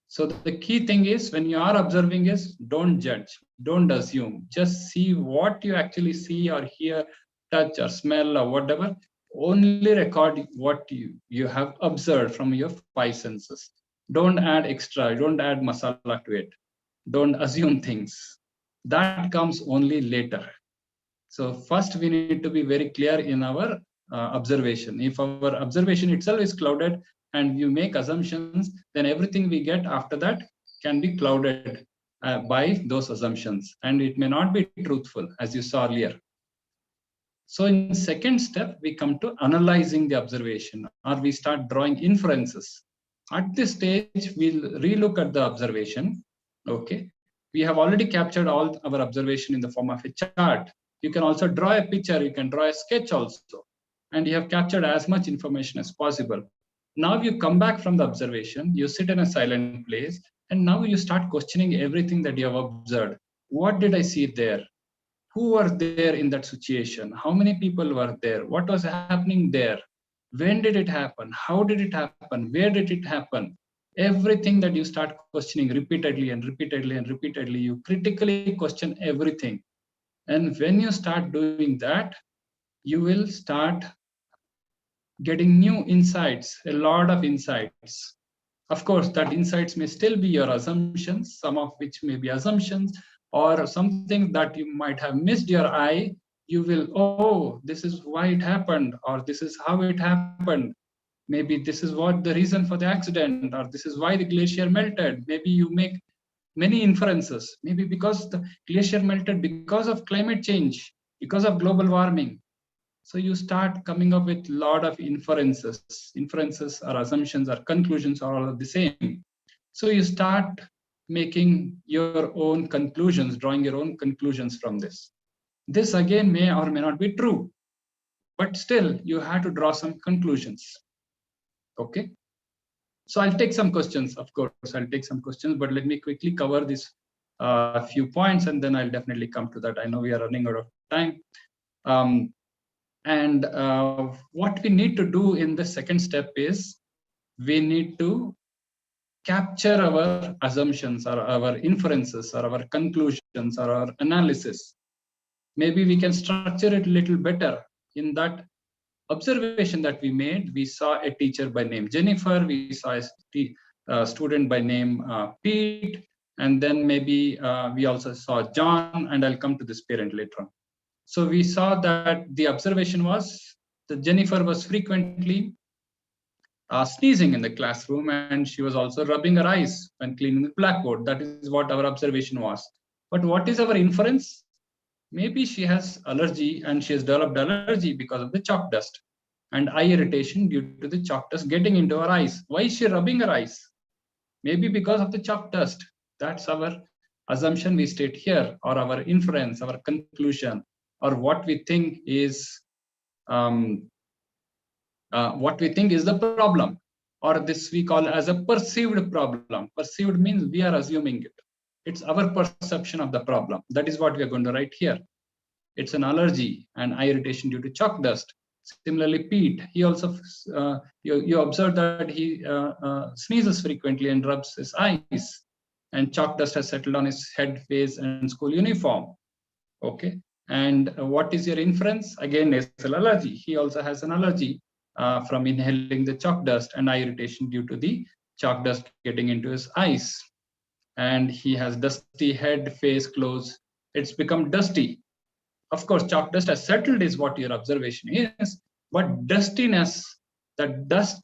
So the key thing is, when you are observing is, don't judge, don't assume, just see what you actually see or hear, touch or smell or whatever. Only record what you have observed from your 5 senses. Don't add extra, don't add masala to it. Don't assume things. That comes only later. So first we need to be very clear in our observation. If our observation itself is clouded and you make assumptions, then everything we get after that can be clouded by those assumptions, and it may not be truthful, as you saw earlier. So in second step, we come to analyzing the observation, or we start drawing inferences. At this stage, we'll relook at the observation. Okay, we have already captured all our observation in the form of a chart. You can also draw a picture, you can draw a sketch also, and you have captured as much information as possible. Now you come back from the observation, you sit in a silent place, and now you start questioning everything that you have observed. What did I see there? Who were there in that situation? How many people were there? What was happening there? When did it happen? How did it happen? Where did it happen? Everything that you start questioning repeatedly and repeatedly and repeatedly, you critically question everything. And when you start doing that, you will start getting new insights, a lot of insights. Of course, that insights may still be your assumptions, some of which may be assumptions, or something that you might have missed your eye. You will, oh, this is why it happened, or this is how it happened. Maybe this is what the reason for the accident, or this is why the glacier melted. Maybe you make many inferences. Maybe because the glacier melted because of climate change, because of global warming. So you start coming up with a lot of inferences. Inferences or assumptions or conclusions are all the same. So you start making your own conclusions, drawing your own conclusions from this. This again may or may not be true, but still you have to draw some conclusions. Okay. So I'll take some questions, of course, I'll take some questions, but let me quickly cover these few points and then I'll definitely come to that. I know we are running out of time. And what we need to do in the second step is we need to capture our assumptions or our inferences or our conclusions or our analysis. Maybe we can structure it a little better. In that observation that we made, we saw a teacher by name Jennifer, we saw a student by name Pete, and then maybe we also saw John, and I'll come to this parent later on. So we saw that the observation was that Jennifer was frequently sneezing in the classroom, and she was also rubbing her eyes when cleaning the blackboard. That is what our observation was. But what is our inference? Maybe she has allergy and she has developed allergy because of the chalk dust and eye irritation due to the chalk dust getting into her eyes. Why is she rubbing her eyes? Maybe because of the chalk dust. That's our assumption we state here, or our inference, our conclusion, or what we think is the problem, or this we call as a perceived problem. Perceived means we are assuming it. It's our perception of the problem. That is what we are going to write here. It's an allergy and eye irritation due to chalk dust. Similarly, Pete, he also, you observe that he sneezes frequently and rubs his eyes, and chalk dust has settled on his head, face, and school uniform. Okay. And what is your inference? Again, nasal allergy. He also has an allergy from inhaling the chalk dust and eye irritation due to the chalk dust getting into his eyes. And he has dusty head, face, clothes. It's become dusty. Of course, chalk dust has settled is what your observation is, but dustiness, that dust,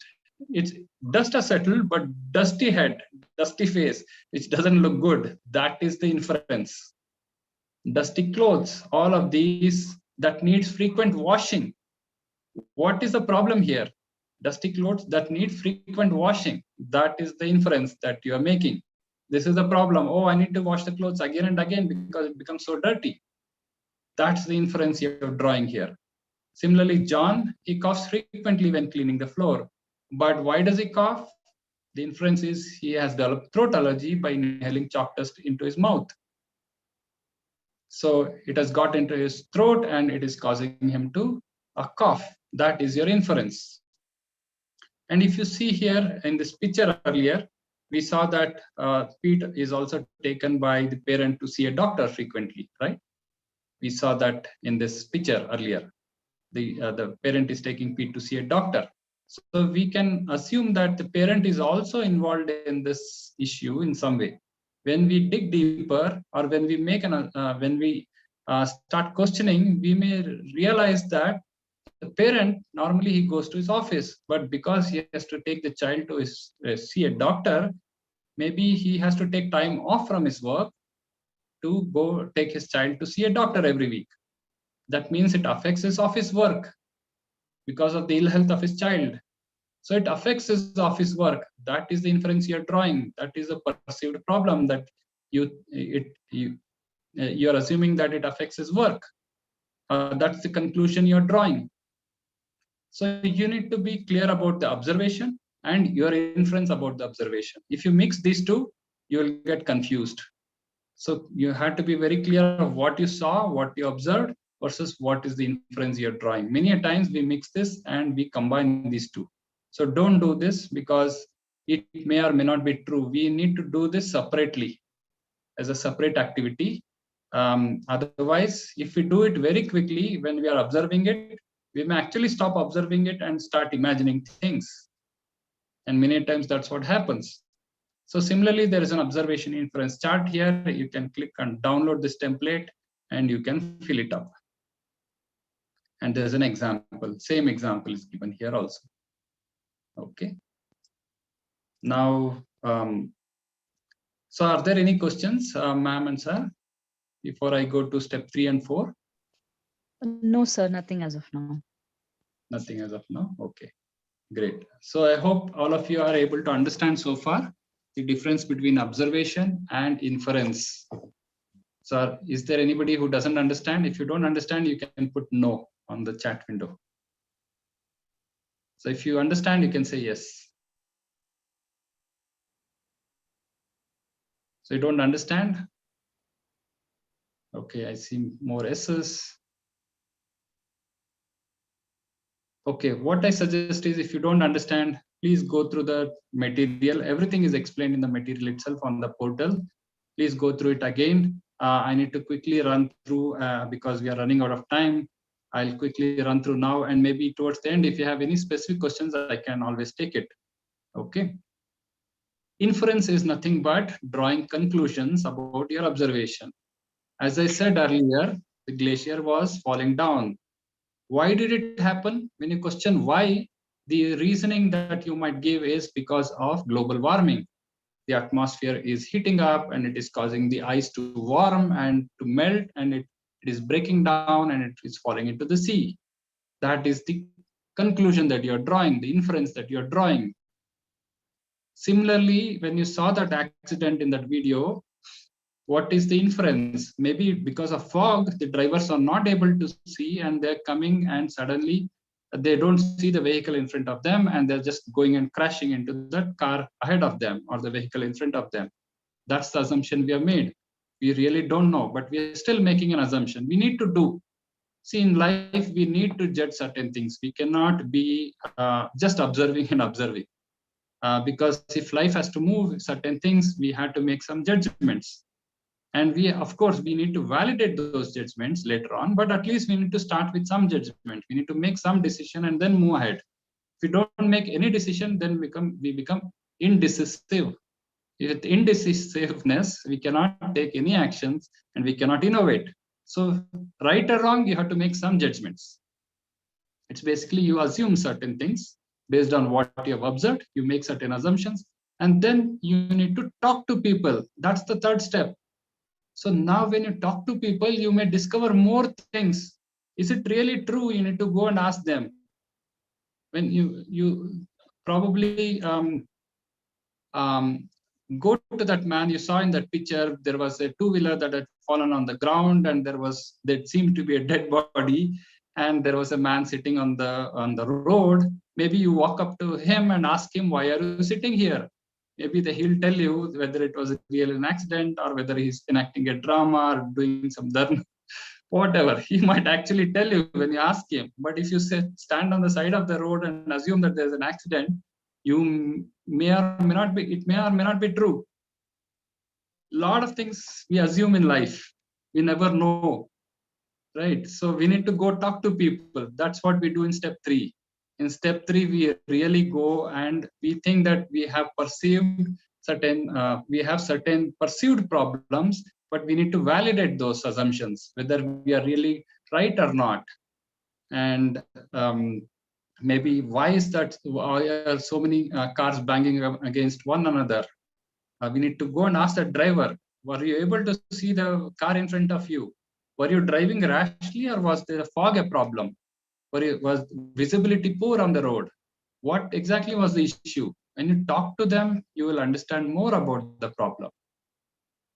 it's dust has settled, but dusty head, dusty face, which doesn't look good. That is the inference. Dusty clothes, all of these that needs frequent washing. What is the problem here? Dusty clothes that need frequent washing. That is the inference that you are making. This is the problem. Oh, I need to wash the clothes again and again because it becomes so dirty. That's the inference you're drawing here. Similarly, John, he coughs frequently when cleaning the floor. But why does he cough? The inference is he has developed throat allergy by inhaling chalk dust into his mouth. So it has got into his throat and it is causing him to cough. That is your inference. And if you see here in this picture earlier, we saw that Pete is also taken by the parent to see a doctor frequently, right? We saw that in this picture earlier. The parent is taking Pete to see a doctor. So we can assume that the parent is also involved in this issue in some way. When we dig deeper, or when we make start questioning, we may realize that the parent, normally he goes to his office, but because he has to take the child to see a doctor, maybe he has to take time off from his work to go take his child to see a doctor every week. That means it affects his office work because of the ill health of his child. So it affects his office work. That is the inference you're drawing. That is a perceived problem that you're assuming that it affects his work. That's the conclusion you're drawing. So you need to be clear about the observation and your inference about the observation. If you mix these two, you will get confused. So you had to be very clear of what you saw, what you observed, versus what is the inference you're drawing. Many a times we mix this and we combine these two. So don't do this, because it may or may not be true. We need to do this separately as a separate activity. Otherwise, if we do it very quickly when we are observing it, we may actually stop observing it and start imagining things. And many times that's what happens. So similarly, there is an observation inference chart here. You can click and download this template and you can fill it up. And there's an example, same example is given here also. Okay. Now, so are there any questions, ma'am and sir, before I go to step 3 and 4? No, sir, nothing as of now. Nothing as of now. Okay, great. So I hope all of you are able to understand so far the difference between observation and inference. So is there anybody who doesn't understand? If you don't understand, you can put no on the chat window. So if you understand, you can say yes. So you don't understand? Okay, I see more S's. Okay, what I suggest is, if you don't understand, please go through the material. Everything is explained in the material itself on the portal. Please go through it again. I need to quickly run through because we are running out of time. I'll quickly run through now, and maybe towards the end, if you have any specific questions, I can always take it. Okay. Inference is nothing but drawing conclusions about your observation. As I said earlier, the glacier was falling down. Why did it happen? When you question why, the reasoning that you might give is because of global warming. The atmosphere is heating up and it is causing the ice to warm and to melt, and it is breaking down and it is falling into the sea. That is the conclusion that you're drawing, the inference that you're drawing. Similarly, when you saw that accident in that video, what is the inference? Maybe because of fog, the drivers are not able to see and they're coming and suddenly they don't see the vehicle in front of them and they're just going and crashing into the car ahead of them or the vehicle in front of them. That's the assumption we have made. We really don't know, but we are still making an assumption. We need to do. See, in life, we need to judge certain things. We cannot be just observing and observing. Because if life has to move certain things, we have to make some judgments. And we, of course, we need to validate those judgments later on, but at least we need to start with some judgment. We need to make some decision and then move ahead. If we don't make any decision, then we become indecisive. With indecisiveness, we cannot take any actions and we cannot innovate. So right or wrong, you have to make some judgments. It's basically you assume certain things based on what you have observed, you make certain assumptions, and then you need to talk to people. That's the third step. So now when you talk to people, you may discover more things. Is it really true? You need to go and ask them. When you probably go to that man you saw in that picture, there was a two-wheeler that had fallen on the ground and there seemed to be a dead body, and there was a man sitting on the road. Maybe you walk up to him and ask him, why are you sitting here? Maybe he'll tell you whether it was really an accident or whether he's enacting a drama or doing some dharma, whatever. He might actually tell you when you ask him. But if you stand on the side of the road and assume that there's an accident, you may or may not be, it may or may not be true. A lot of things we assume in life, we never know, right? So we need to go talk to people. That's what we do in step 3. In step 3, we really go and we think that we have certain perceived problems, but we need to validate those assumptions, whether we are really right or not. And maybe why are so many cars banging against one another? We need to go and ask the driver, were you able to see the car in front of you? Were you driving rashly or was there a fog a problem? Was visibility poor on the road? What exactly was the issue? When you talk to them, you will understand more about the problem.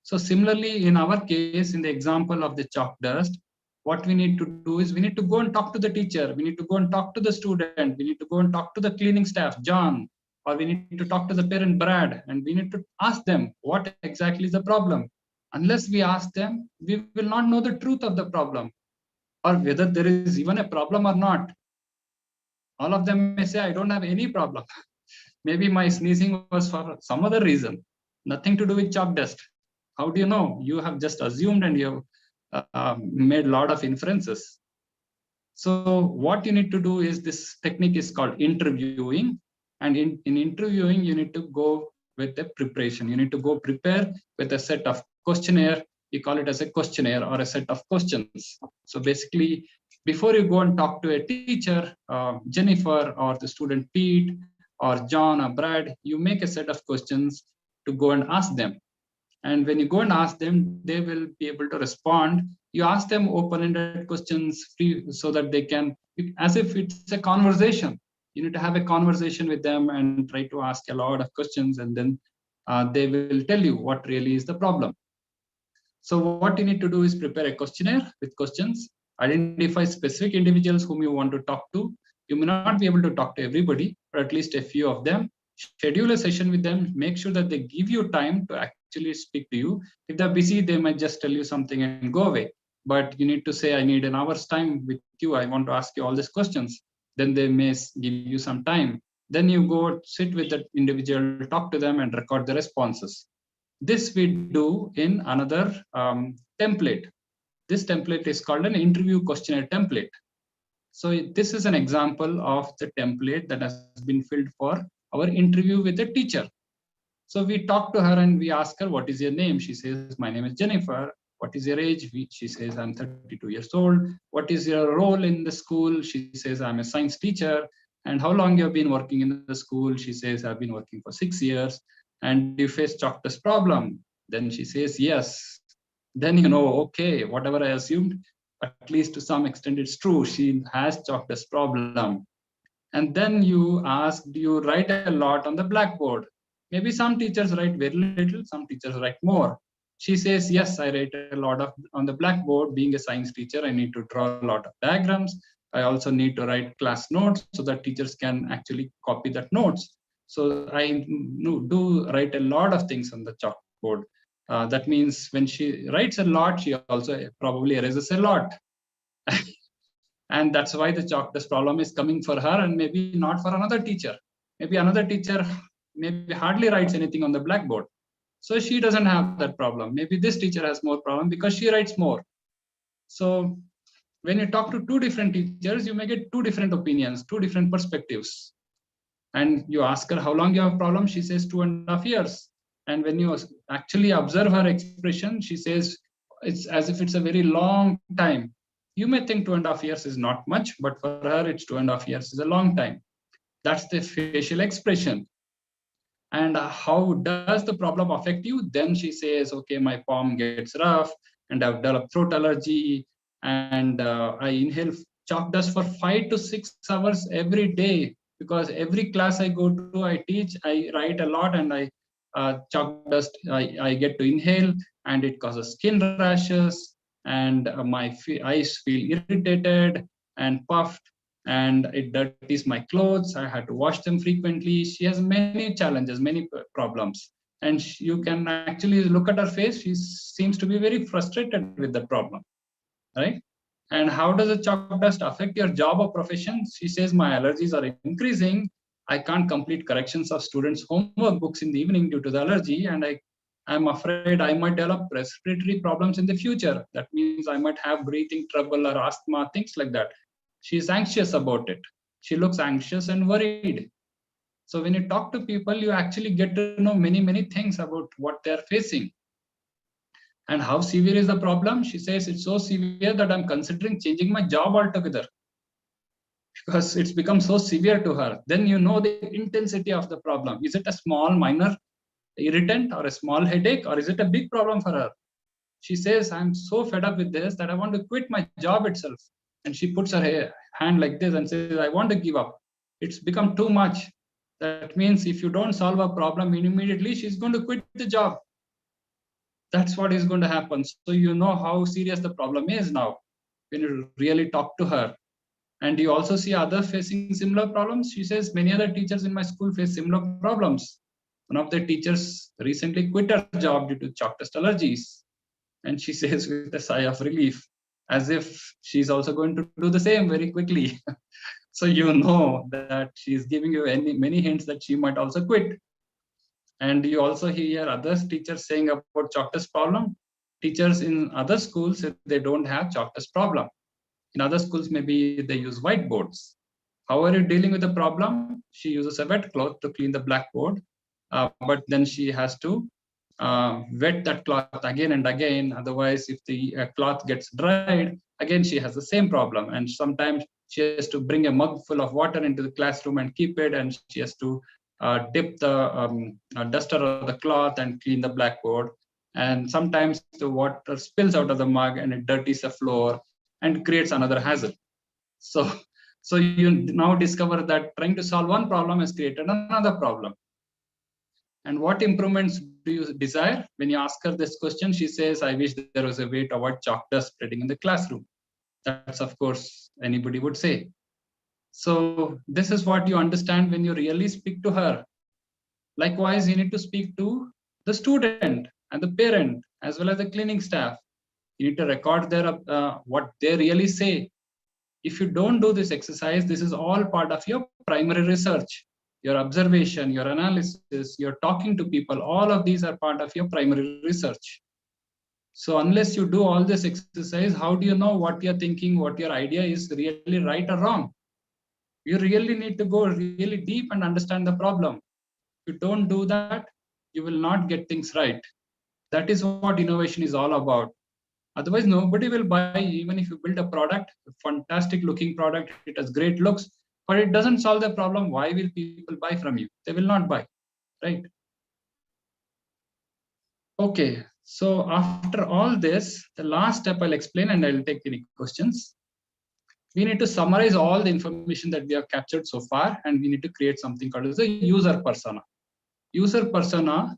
So similarly, in our case, in the example of the chalk dust, what we need to do is we need to go and talk to the teacher. We need to go and talk to the student. We need to go and talk to the cleaning staff, John, or we need to talk to the parent, Brad, and we need to ask them what exactly is the problem. Unless we ask them, we will not know the truth of the problem or whether there is even a problem or not. All of them may say, I don't have any problem. Maybe my sneezing was for some other reason, nothing to do with chalk dust. How do you know? You have just assumed and you have made a lot of inferences. So what you need to do is, this technique is called interviewing. And in interviewing, you need to go with a preparation. You need to go prepare with a set of questionnaire. You call it as a questionnaire or a set of questions. So basically, before you go and talk to a teacher, Jennifer, or the student Pete, or John or Brad, you make a set of questions to go and ask them. And when you go and ask them, they will be able to respond. You ask them open-ended questions free, so that they can, as if it's a conversation. You need to have a conversation with them and try to ask a lot of questions, and then they will tell you what really is the problem. So what you need to do is prepare a questionnaire with questions, identify specific individuals whom you want to talk to. You may not be able to talk to everybody, but at least a few of them. Schedule a session with them, make sure that they give you time to actually speak to you. If they're busy, they might just tell you something and go away. But you need to say, I need an hour's time with you. I want to ask you all these questions. Then they may give you some time. Then you go sit with that individual, talk to them, and record the responses. This we do in another template. This template is called an interview questionnaire template. So this is an example of the template that has been filled for our interview with a teacher. So we talk to her and we ask her, what is your name? She says, my name is Jennifer. What is your age? She says, I'm 32 years old. What is your role in the school? She says, I'm a science teacher. And how long you have been working in the school? She says, I've been working for 6 years. And do you face chalk dust problem? Then she says, yes. Then you know, okay, whatever I assumed, at least to some extent it's true. She has chalk dust problem. And then you ask, do you write a lot on the blackboard? Maybe some teachers write very little, some teachers write more. She says, yes, I write a lot on the blackboard. Being a science teacher, I need to draw a lot of diagrams. I also need to write class notes so that teachers can actually copy that notes. So I do write a lot of things on the chalkboard. That means when she writes a lot, she also probably erases a lot. And that's why the chalk dust problem is coming for her and maybe not for another teacher. Maybe another teacher maybe hardly writes anything on the blackboard. So she doesn't have that problem. Maybe this teacher has more problem because she writes more. So when you talk to two different teachers, you may get two different opinions, two different perspectives. And you ask her how long you have problem, she says 2.5 years. And when you actually observe her expression, she says it's as if it's a very long time. You may think 2.5 years is not much, but for her, it's 2.5 years is a long time. That's the facial expression. And how does the problem affect you? Then she says, okay, my palm gets rough and I've developed throat allergy and I inhale chalk dust for 5 to 6 hours every day because every class I go to, I teach, I write a lot and I chalk dust, I get to inhale and it causes skin rashes and my eyes feel irritated and puffed and it dirties my clothes. I had to wash them frequently. She has many challenges, many problems. And you can actually look at her face. She seems to be very frustrated with the problem, right? And how does the chalk dust affect your job or profession? She says, my allergies are increasing. I can't complete corrections of students' homework books in the evening due to the allergy. And I'm afraid I might develop respiratory problems in the future. That means I might have breathing trouble or asthma, things like that. She's anxious about it. She looks anxious and worried. So when you talk to people, you actually get to know many things about what they're facing. And how severe is the problem? She says it's so severe that I'm considering changing my job altogether because it's become so severe to her. Then you know the intensity of the problem. Is it a small minor irritant or a small headache, or is it a big problem for her? She says, I'm so fed up with this that I want to quit my job itself. And she puts her hand like this and says, I want to give up. It's become too much. That means if you don't solve a problem immediately, she's going to quit the job. That's what is going to happen. So you know how serious the problem is now when you really talk to her. And you also see others facing similar problems. She says, many other teachers in my school face similar problems. One of the teachers recently quit her job due to chalk dust allergies. And she says with a sigh of relief, as if she's also going to do the same very quickly. So you know that she's giving you many hints that she might also quit. And you also hear other teachers saying about chalk test problem. Teachers in other schools, they don't have chalk test problem. In other schools, maybe they use whiteboards. How are you dealing with the problem? She uses a wet cloth to clean the blackboard, but then she has to wet that cloth again and again. Otherwise, if the cloth gets dried, again she has the same problem. And sometimes she has to bring a mug full of water into the classroom and keep it, and she has to dip the duster or the cloth and clean the blackboard. And sometimes the water spills out of the mug and it dirties the floor and creates another hazard. So, so you now discover that trying to solve one problem has created another problem. And what improvements do you desire? When you ask her this question, she says, I wish there was a way to avoid chalk dust spreading in the classroom. That's, of course, anybody would say. So this is what you understand when you really speak to her. Likewise, you need to speak to the student and the parent, as well as the cleaning staff. You need to record their what they really say. If you don't do this exercise, this is all part of your primary research. Your observation, your analysis, your talking to people, all of these are part of your primary research. So unless you do all this exercise, how do you know what you're thinking, what your idea is really right or wrong? You really need to go really deep and understand the problem. If you don't do that, you will not get things right. That is what innovation is all about. Otherwise, nobody will buy, even if you build a product, a fantastic looking product, it has great looks, but it doesn't solve the problem. Why will people buy from you? They will not buy, right? Okay, so after all this, the last step I'll explain and I'll take any questions. We need to summarize all the information that we have captured so far, and we need to create something called as a user persona. User persona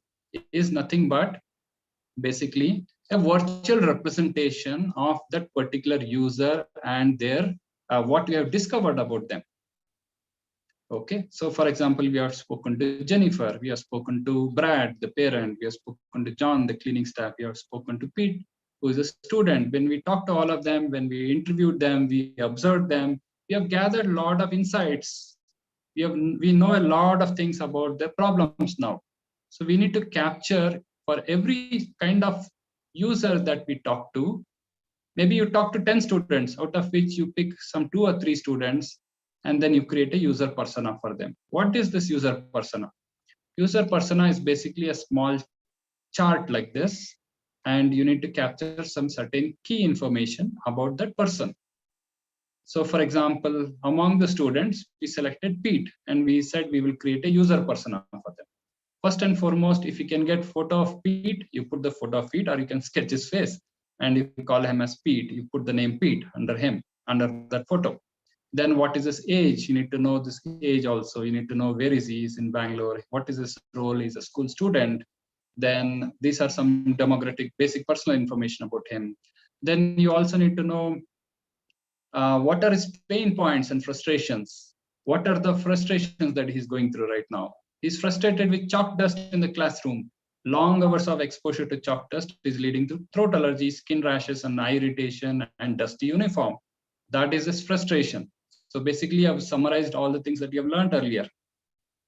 is nothing but basically a virtual representation of that particular user and their what we have discovered about them. Okay, so for example, we have spoken to Jennifer, we have spoken to Brad, the parent, we have spoken to John, the cleaning staff, we have spoken to Pete, who is a student. When we talked to all of them, when we interviewed them, we observed them, we have gathered a lot of insights. We know a lot of things about their problems now. So we need to capture for every kind of user that we talk to. Maybe you talk to 10 students, out of which you pick some 2 or 3 students, and then you create a user persona for them. What is this user persona? User persona is basically a small chart like this, and you need to capture some certain key information about that person. So for example, among the students, we selected Pete, and we said we will create a user persona for them. First and foremost, if you can get photo of Pete, you put the photo of Pete, or you can sketch his face and you call him as Pete. You put the name Pete under him, under that photo. Then what is his age? You need to know this age also. You need to know where is he? He's in Bangalore. What is his role? He's a school student. Then these are some demographic, basic personal information about him. Then you also need to know what are his pain points and frustrations. What are the frustrations that he's going through right now? He's frustrated with chalk dust in the classroom. Long hours of exposure to chalk dust is leading to throat allergies, skin rashes, and eye irritation, and dusty uniform. That is his frustration. So basically, I've summarized all the things that you have learned earlier.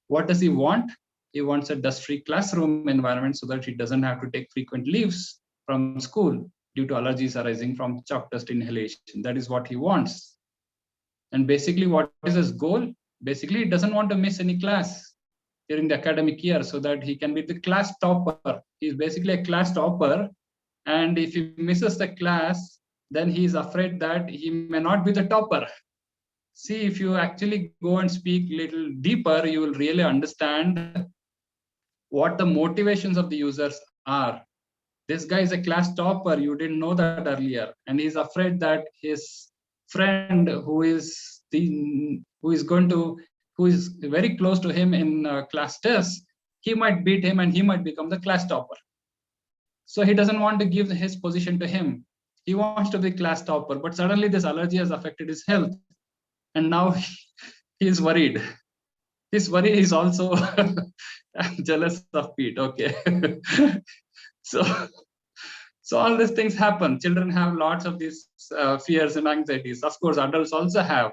What does he want? He wants a dust-free classroom environment so that he doesn't have to take frequent leaves from school due to allergies arising from chalk dust inhalation. That is what he wants. And basically, what is his goal? Basically, he doesn't want to miss any class during the academic year so that he can be the class topper. He's basically a class topper. And if he misses the class, then he's afraid that he may not be the topper. See, if you actually go and speak a little deeper, you will really understand what the motivations of the users are. This guy is a class topper. You didn't know that earlier. And he's afraid that his friend who is very close to him in class tests, he might beat him and he might become the class topper. So he doesn't want to give his position to him. He wants to be class topper, but suddenly this allergy has affected his health. And now he is worried. His worry is also jealous of Pete. Okay. So all these things happen. Children have lots of these fears and anxieties. Of course, adults also have.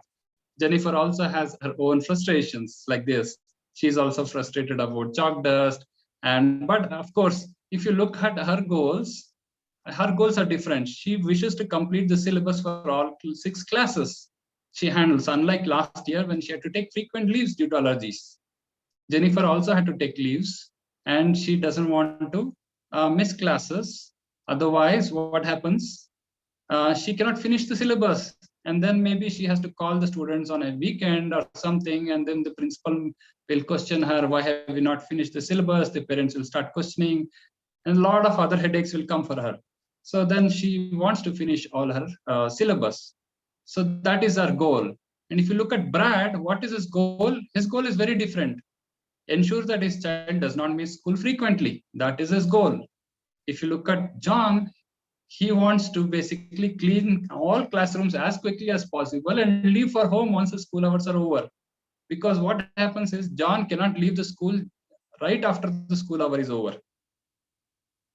Jennifer also has her own frustrations like this. She's also frustrated about chalk dust. But of course, if you look at her goals are different. She wishes to complete the syllabus for all 6 classes she handles, unlike last year when she had to take frequent leaves due to allergies. Jennifer also had to take leaves, and she doesn't want to miss classes. Otherwise, what happens? She cannot finish the syllabus, and then maybe she has to call the students on a weekend or something, and then the principal will question her, why have you not finished the syllabus? The parents will start questioning, and a lot of other headaches will come for her. So then she wants to finish all her syllabus. So that is our goal. And if you look at Brad, what is his goal? His goal is very different. Ensure that his child does not miss school frequently. That is his goal. If you look at John, he wants to basically clean all classrooms as quickly as possible and leave for home once the school hours are over. Because what happens is John cannot leave the school right after the school hour is over.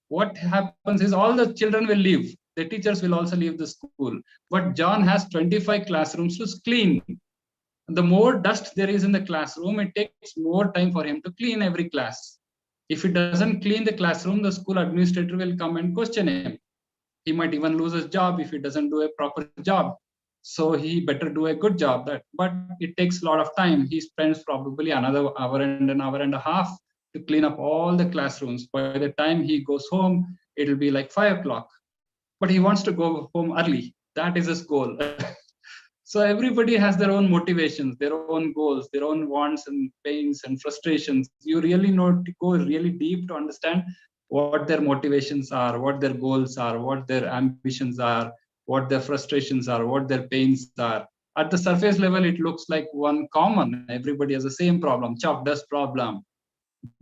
What happens is all the children will leave. The teachers will also leave the school. But John has 25 classrooms to clean. The more dust there is in the classroom, it takes more time for him to clean every class. If he doesn't clean the classroom, the school administrator will come and question him. He might even lose his job if he doesn't do a proper job. So he better do a good job. But it takes a lot of time. He spends probably another hour and an hour and a half to clean up all the classrooms. By the time he goes home, it'll be like 5 o'clock. But he wants to go home early. That is his goal. So everybody has their own motivations, their own goals, their own wants and pains and frustrations. You really know to go really deep to understand what their motivations are, what their goals are, what their ambitions are, what their frustrations are, what their pains are. At the surface level, it looks like one common. Everybody has the same problem, chalk dust problem.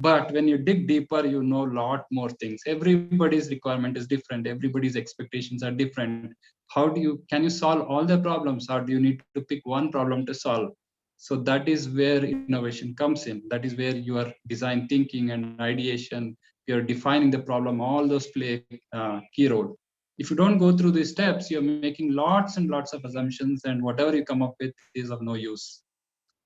But when you dig deeper, you know a lot more things. Everybody's requirement is different. Everybody's expectations are different. Can you solve all the problems, or do you need to pick one problem to solve? So that is where innovation comes in. That is where your design thinking and ideation, you're defining the problem, all those play a key role. If you don't go through these steps, you're making lots and lots of assumptions, and whatever you come up with is of no use.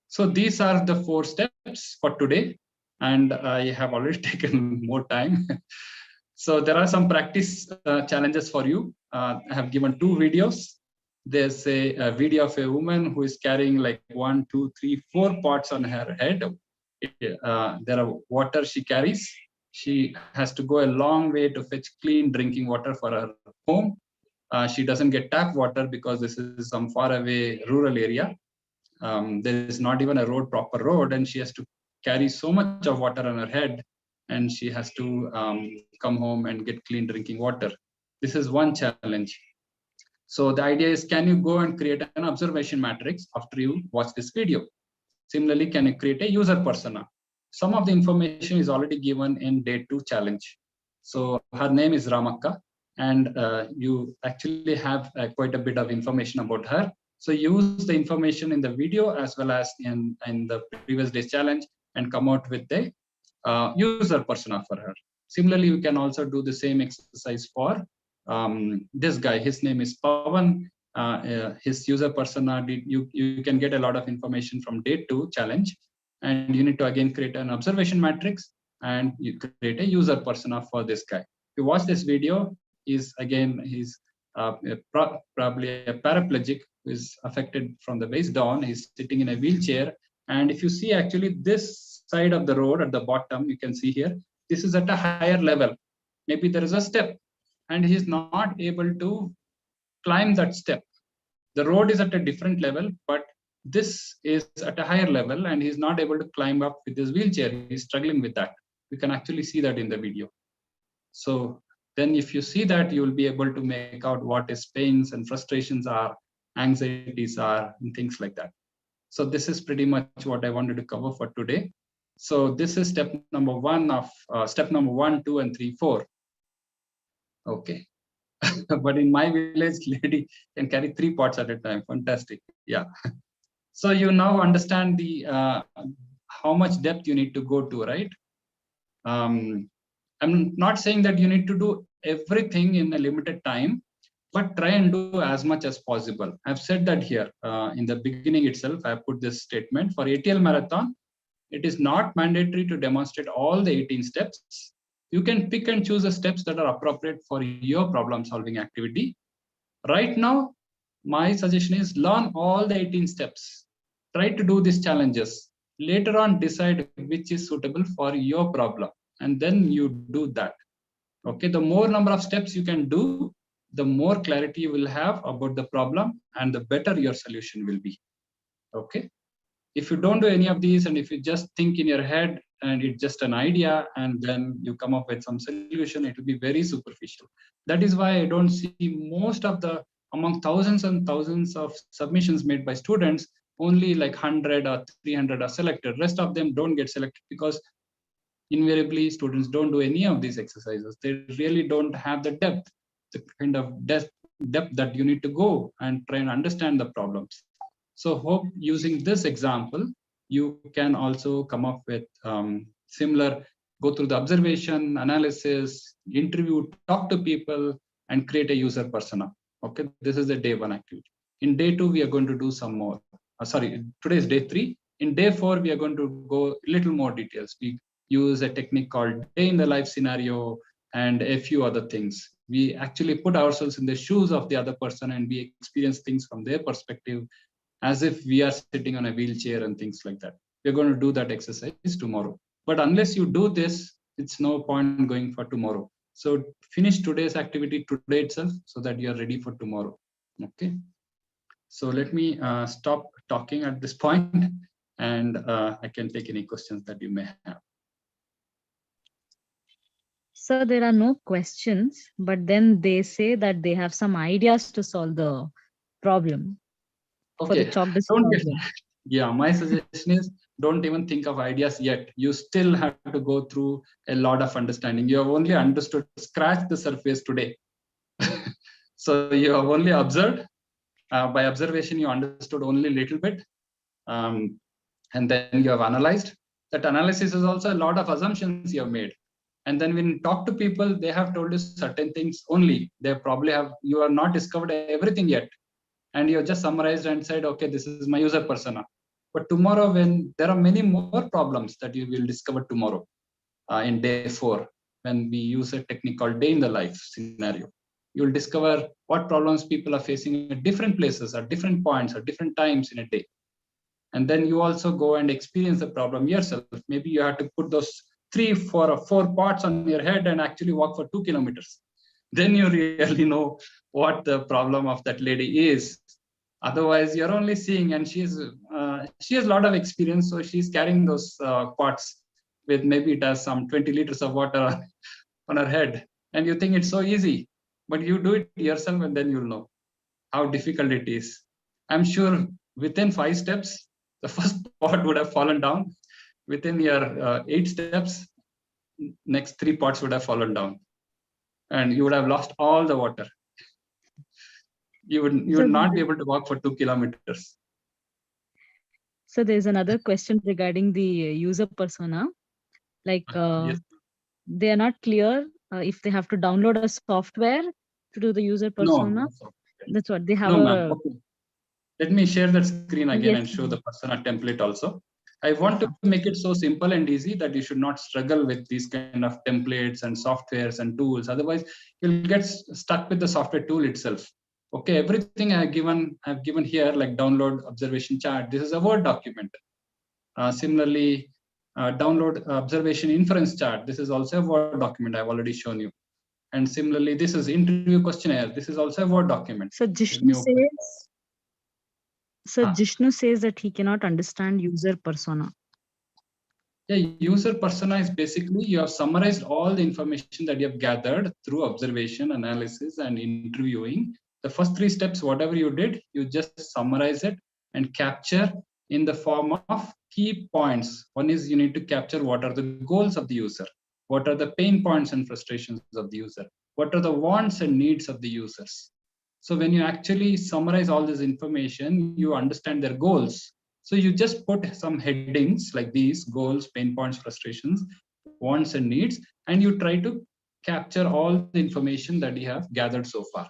So these are the 4 steps for today, and I have already taken more time. So there are some practice challenges for you. I have given 2 videos. There's a video of a woman who is carrying like 1, 2, 3, 4 pots on her head. There are water she carries. She has to go a long way to fetch clean drinking water for her home. She doesn't get tap water because this is some faraway rural area. There is not even a proper road, and she has to carry so much of water on her head, and she has to come home and get clean drinking water. This is one challenge. So the idea is, can you go and create an observation matrix after you watch this video? Similarly, can you create a user persona? Some of the information is already given in day 2 challenge. So her name is Ramakka, and you actually have quite a bit of information about her. So use the information in the video as well as in the previous day's challenge and come out with the user persona for her. Similarly, you can also do the same exercise for this guy. His name is Pawan. His user persona, you can get a lot of information from day 2 challenge, and you need to again create an observation matrix and you create a user persona for this guy. If you watch this video, he's probably a paraplegic who is affected from the waist down. He's sitting in a wheelchair, and if you see actually this side of the road at the bottom, you can see here, this is at a higher level. Maybe there is a step, and he's not able to climb that step. The road is at a different level, but this is at a higher level, and he's not able to climb up with his wheelchair. He's struggling with that. You can actually see that in the video. So then if you see that, you will be able to make out what his pains and frustrations are, anxieties are, and things like that. So this is pretty much what I wanted to cover for today. So this is step number 1 of step number 1, 2, and 3, 4. Okay. But in my village, lady can carry 3 pots at a time. Fantastic. Yeah. So you now understand the how much depth you need to go to, right? I'm not saying that you need to do everything in a limited time, but try and do as much as possible. I've said that here in the beginning itself. I put this statement for ATL Marathon. It is not mandatory to demonstrate all the 18 steps. You can pick and choose the steps that are appropriate for your problem solving activity. Right now, my suggestion is learn all the 18 steps. Try to do these challenges. Later on, decide which is suitable for your problem. And then you do that. Okay, the more number of steps you can do, the more clarity you will have about the problem and the better your solution will be. Okay. If you don't do any of these, and if you just think in your head and it's just an idea and then you come up with some solution, it will be very superficial. That is why I don't see most of the, among thousands and thousands of submissions made by students, only like 100 or 300 are selected. Rest of them don't get selected because invariably students don't do any of these exercises. They really don't have the depth, the kind of depth that you need to go and try and understand the problems. So hope using this example, you can also come up with similar, go through the observation, analysis, interview, talk to people, and create a user persona. Okay, this is the day 1 activity. In day 2, we are going to do some more. Today is day 3. In day 4, we are going to go a little more details. We use a technique called day in the life scenario and a few other things. We actually put ourselves in the shoes of the other person and we experience things from their perspective, as if we are sitting on a wheelchair and things like that. We're going to do that exercise tomorrow. But unless you do this, it's no point going for tomorrow. So finish today's activity today itself so that you're ready for tomorrow. Okay. So let me stop talking at this point and I can take any questions that you may have. So there are no questions, but then they say that they have some ideas to solve the problem. Okay. For the chalk dust problem. Yeah, my suggestion is don't even think of ideas yet. You still have to go through a lot of understanding. You have only understood, scratch the surface today. So you have only observed. By observation, you understood only a little bit. And then you have analyzed. That analysis is also a lot of assumptions you have made. And then when you talk to people, they have told you certain things only. They probably have, you have not discovered everything yet. And you have just summarized and said, okay, this is my user persona. But tomorrow, when there are many more problems that you will discover tomorrow in day 4, when we use a technique called day in the life scenario, you will discover what problems people are facing at different places, at different points, at different times in a day. And then you also go and experience the problem yourself. Maybe you have to put those 3, 4, or 4 parts on your head and actually walk for 2 kilometers. Then you really know what the problem of that lady is. Otherwise, you're only seeing, and she has a lot of experience, so she's carrying those pots with maybe it has some 20 liters of water on her head, and you think it's so easy, but you do it yourself, and then you'll know how difficult it is. I'm sure within 5 steps, the first pot would have fallen down. Within your 8 steps, next 3 pots would have fallen down. And you would have lost all the water. You would not be able to walk for 2 kilometers. So there's another question regarding the user persona. Like yes. They are not clear if they have to download a software to do the user persona. No. That's what they have. No, ma'am. Okay. Let me share that screen again and show the persona template also. I want to make it so simple and easy that you should not struggle with these kind of templates and softwares and tools. Otherwise, you'll get stuck with the software tool itself. Okay, everything I've given here, like download observation chart. This is a Word document. Similarly, download observation inference chart. This is also a Word document I've already shown you. And similarly, this is interview questionnaire. This is also a Word document. So Jishnu says that he cannot understand user persona. Yeah, user persona is basically you have summarized all the information that you have gathered through observation, analysis, and interviewing. The first 3 steps, whatever you did, you just summarize it and capture in the form of key points. One is you need to capture what are the goals of the user, what are the pain points and frustrations of the user, what are the wants and needs of the users. So when you actually summarize all this information, you understand their goals. So you just put some headings like these: goals, pain points, frustrations, wants, and needs, and you try to capture all the information that you have gathered so far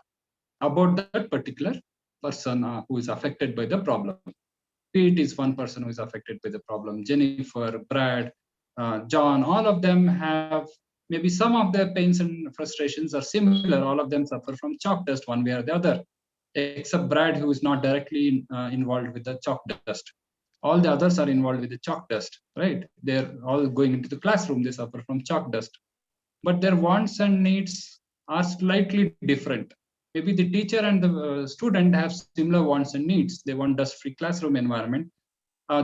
about that particular person who is affected by the problem. Pete is one person who is affected by the problem. Jennifer, Brad, John, all of them have maybe some of their pains and frustrations are similar. All of them suffer from chalk dust one way or the other, except Brad, who is not directly involved with the chalk dust. All the others are involved with the chalk dust, right? They're all going into the classroom, they suffer from chalk dust. But their wants and needs are slightly different. Maybe the teacher and the student have similar wants and needs. They want dust-free classroom environment.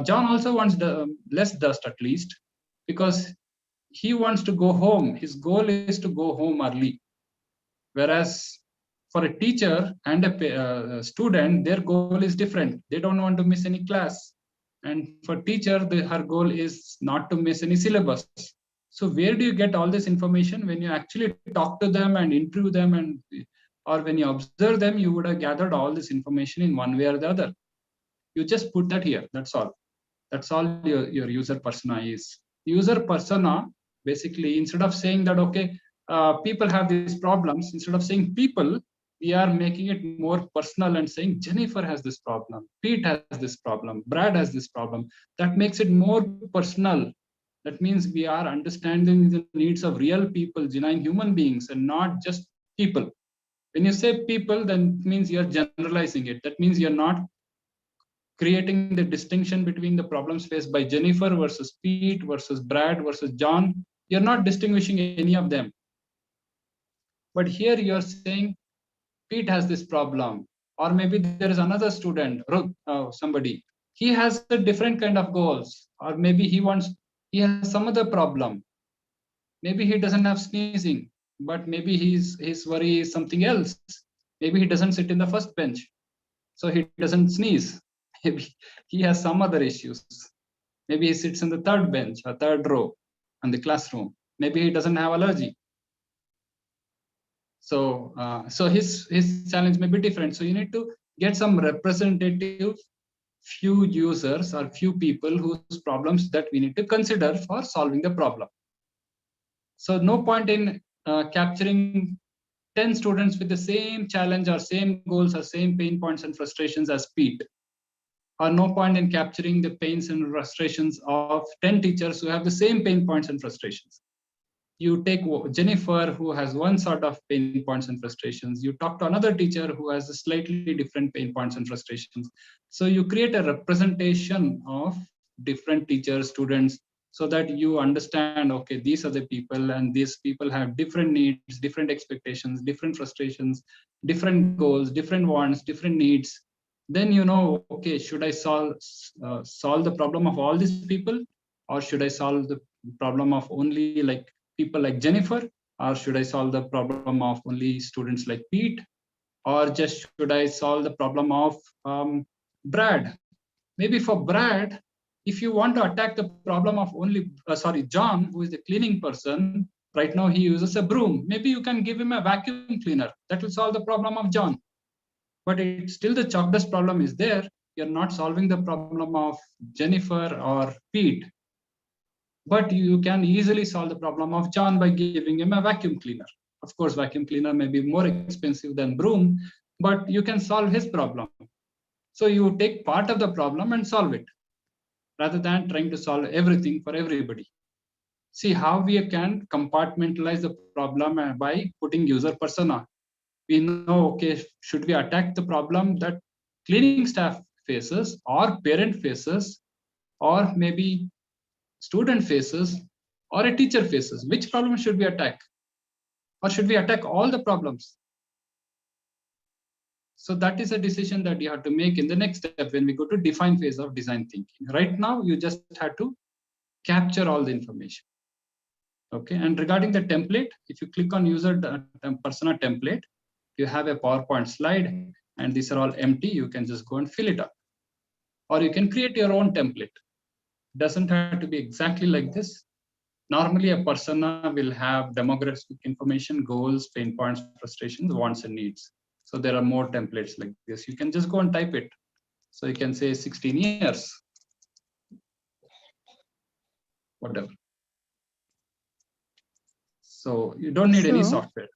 John also wants less dust at least, because he wants to go home. His goal is to go home early. Whereas for a teacher and a student, their goal is different. They don't want to miss any class. And for teacher, her goal is not to miss any syllabus. So where do you get all this information? When you actually talk to them and interview them, and or when you observe them, you would have gathered all this information in one way or the other. You just put that here. That's all. That's all your user persona is. User persona, basically, instead of saying that, okay, people have these problems, instead of saying people, we are making it more personal and saying Jennifer has this problem, Pete has this problem, Brad has this problem. That makes it more personal. That means we are understanding the needs of real people, genuine human beings, and not just people. When you say people, then it means you're generalizing it. That means you're not creating the distinction between the problems faced by Jennifer versus Pete versus Brad versus John. You're not distinguishing any of them. But here you're saying Pete has this problem, or maybe there is another student, somebody. He has a different kind of goals, or maybe he has some other problem. Maybe he doesn't have sneezing, but maybe his worry is something else. Maybe he doesn't sit in the first bench, so he doesn't sneeze. Maybe he has some other issues. Maybe he sits in the third bench or third row in the classroom. Maybe he doesn't have allergy. So his challenge may be different. So you need to get some representative few users or few people whose problems that we need to consider for solving the problem. So no point in capturing 10 students with the same challenge or same goals or same pain points and frustrations as Pete, or no point in capturing the pains and frustrations of 10 teachers who have the same pain points and frustrations. You take Jennifer, who has one sort of pain points and frustrations. You talk to another teacher who has a slightly different pain points and frustrations. So you create a representation of different teachers, students, so that you understand, okay, these are the people, and these people have different needs, different expectations, different frustrations, different goals, different wants, different needs. Then you know, okay, should I solve the problem of all these people, or should I solve the problem of only like people like Jennifer, or should I solve the problem of only students like Pete, or just should I solve the problem of Brad? Maybe for Brad, if you want to attack the problem of only, John, who is the cleaning person, right now he uses a broom. Maybe you can give him a vacuum cleaner. That will solve the problem of John. But it's still the chalk dust problem is there. You're not solving the problem of Jennifer or Pete. But you can easily solve the problem of John by giving him a vacuum cleaner. Of course, vacuum cleaner may be more expensive than broom, but you can solve his problem. So you take part of the problem and solve it, rather than trying to solve everything for everybody. See how we can compartmentalize the problem by putting user persona. We know, okay, should we attack the problem that cleaning staff faces, or parent faces, or maybe student faces, or a teacher faces? Which problem should we attack? Or should we attack all the problems? So that is a decision that you have to make in the next step when we go to define phase of design thinking. Right now, you just have to capture all the information. Okay, and regarding the template, if you click on user persona template, you have a PowerPoint slide, and these are all empty. You can just go and fill it up. Or you can create your own template. Doesn't have to be exactly like this. Normally, a persona will have demographic information, goals, pain points, frustrations, wants, and needs. So there are more templates like this. You can just go and type it. So you can say 16 years, whatever. So you don't need any So, software.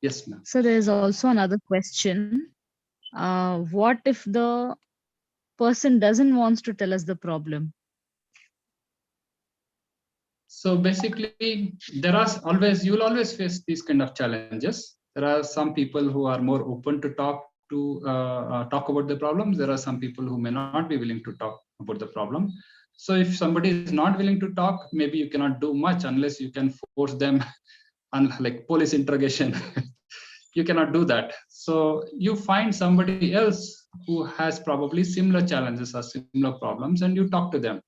Yes, ma'am. so there's also another question. What if the person doesn't wants to tell us the problem? So basically, you will always face these kind of challenges. There are some people who are more open to talk about the problems. There are some people who may not be willing to talk about the problem. So if somebody is not willing to talk, maybe you cannot do much unless you can force them on like police interrogation. You cannot do that. So you find somebody else who has probably similar challenges or similar problems, and you talk to them.